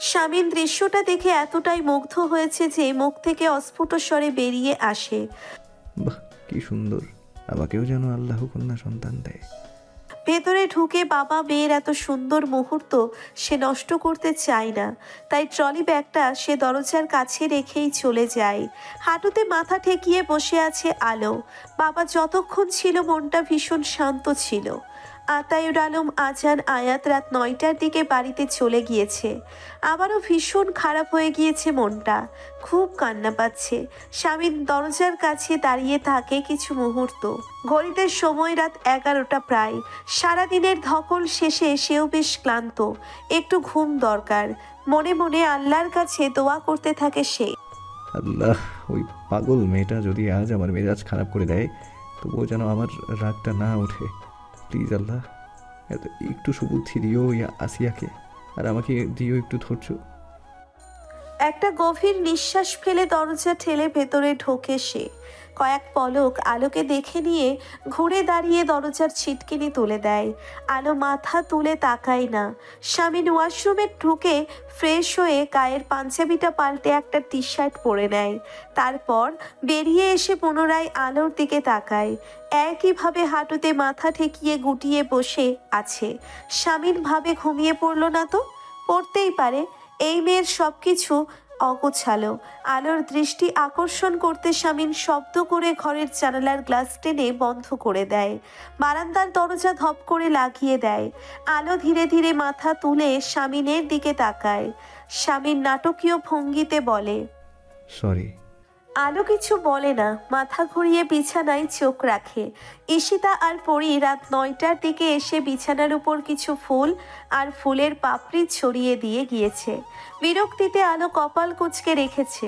শামিন দৃশ্যটা দেখে এতটাই মুগ্ধ হয়েছে যে মুখ থেকে অস্ফুট স্বরে বেরিয়ে আসে, বাহ কি সুন্দর, আমাকেও যেন আল্লাহ কন্যা সন্তান দেয়। ভেতরে ঢুকে বাবা মেয়ের এত সুন্দর মুহূর্ত সে নষ্ট করতে চায় না। তাই ট্রলি ব্যাগটা সে দরজার কাছে রেখেই চলে যায়। হাঁটুতে মাথা ঠেকিয়ে বসে আছে আলো। বাবা যতক্ষণ ছিল মনটা ভীষণ শান্ত ছিল। আতায়ুর আলম আজান আয়াত রাত 9টার দিকে বাড়িতে চলে গিয়েছে। আবারও ভীষণ খারাপ হয়ে গিয়েছে মনটা, খুব কান্না পাচ্ছে। স্বামীর দরজার কাছে দাঁড়িয়ে থাকে কিছু মুহূর্ত। ঘড়িতে সময় রাত 11টা প্রায়। সারাদিনের ধকল শেষে সেও বেশ ক্লান্ত, একটু ঘুম দরকার। মনে মনে আল্লাহর কাছে দোয়া করতে থাকে সে। আল্লাহ, ওই পাগল মেয়েটা যদি আজ আমার মেজাজ খারাপ করে দেয়, তবুও যেন আমার রাগটা না ওঠে। প্লিজ আল্লাহ, একটু সুবুদ্ধি দিও ইয়া আসিয়াকে, আর আমাকে দিও একটু ধৈর্য। একটা গভীর নিঃশ্বাস ফেলে দরজা ঠেলে ভেতরে ঢোকে সে। কয়েক পলক আলোকে দেখে নিয়ে ঘুরে দাঁড়িয়ে দরজার ছিটকিনি তুলে দেয়। আলো মাথা তুলে তাকায় না। স্বামীন ওয়াশরুমে ঢুকে ফ্রেশ হয়ে গায়ের পাঞ্জাবিটা পাল্টে একটা টি শার্ট পরে নেয়। তারপর বেরিয়ে এসে পুনরায় আলোর দিকে তাকায়। একইভাবে হাঁটুতে মাথা ঠেকিয়ে গুটিয়ে বসে আছে। স্বামীন ভাবে ঘুমিয়ে পড়ল না তো? পড়তেই পারে, এই মেয়ের সবকিছু অগোছালো। আলোর দৃষ্টি আকর্ষণ করতে শামীন শব্দ করে ঘরের জানালার গ্লাস টেনে বন্ধ করে দেয়। বারান্দার দরজা ধপ করে লাগিয়ে দেয়। আলো ধীরে ধীরে মাথা তুলে শামীনের দিকে তাকায়। শামীন নাটকীয় ভঙ্গিতে বলে, সরি। আলো কিছু বলে না, মাথা ঘুরিয়ে বিছানায় চোখ রাখে। ঈশিতা আর পরি রাত 9টার দিকে এসে বিছানার উপর কিছু ফুল আর ফুলের পাপড়ি ছড়িয়ে দিয়ে গিয়েছে। বিরক্তিতে আলো কপাল কুঁচকে রেখেছে।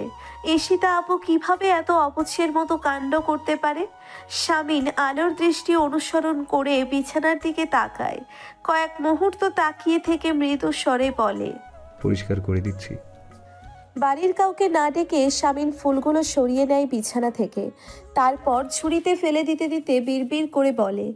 ঈশিতা আপু কিভাবে এত অবুঝের মতো কাণ্ড করতে পারে? শামীন আলোর দৃষ্টি অনুসরণ করে বিছানার দিকে তাকায়। কয়েক মুহূর্ত তাকিয়ে থেকে মৃদু স্বরে বলে, পরিষ্কার করে দিচ্ছি। বাড়ির কাউকে না ডেকে শামীন ফুলগুলো সরিয়ে নেয় বিছানা থেকে। তারপর ঝুড়িতে ফেলে দিতে দিতে বিড়বিড় করে বলে,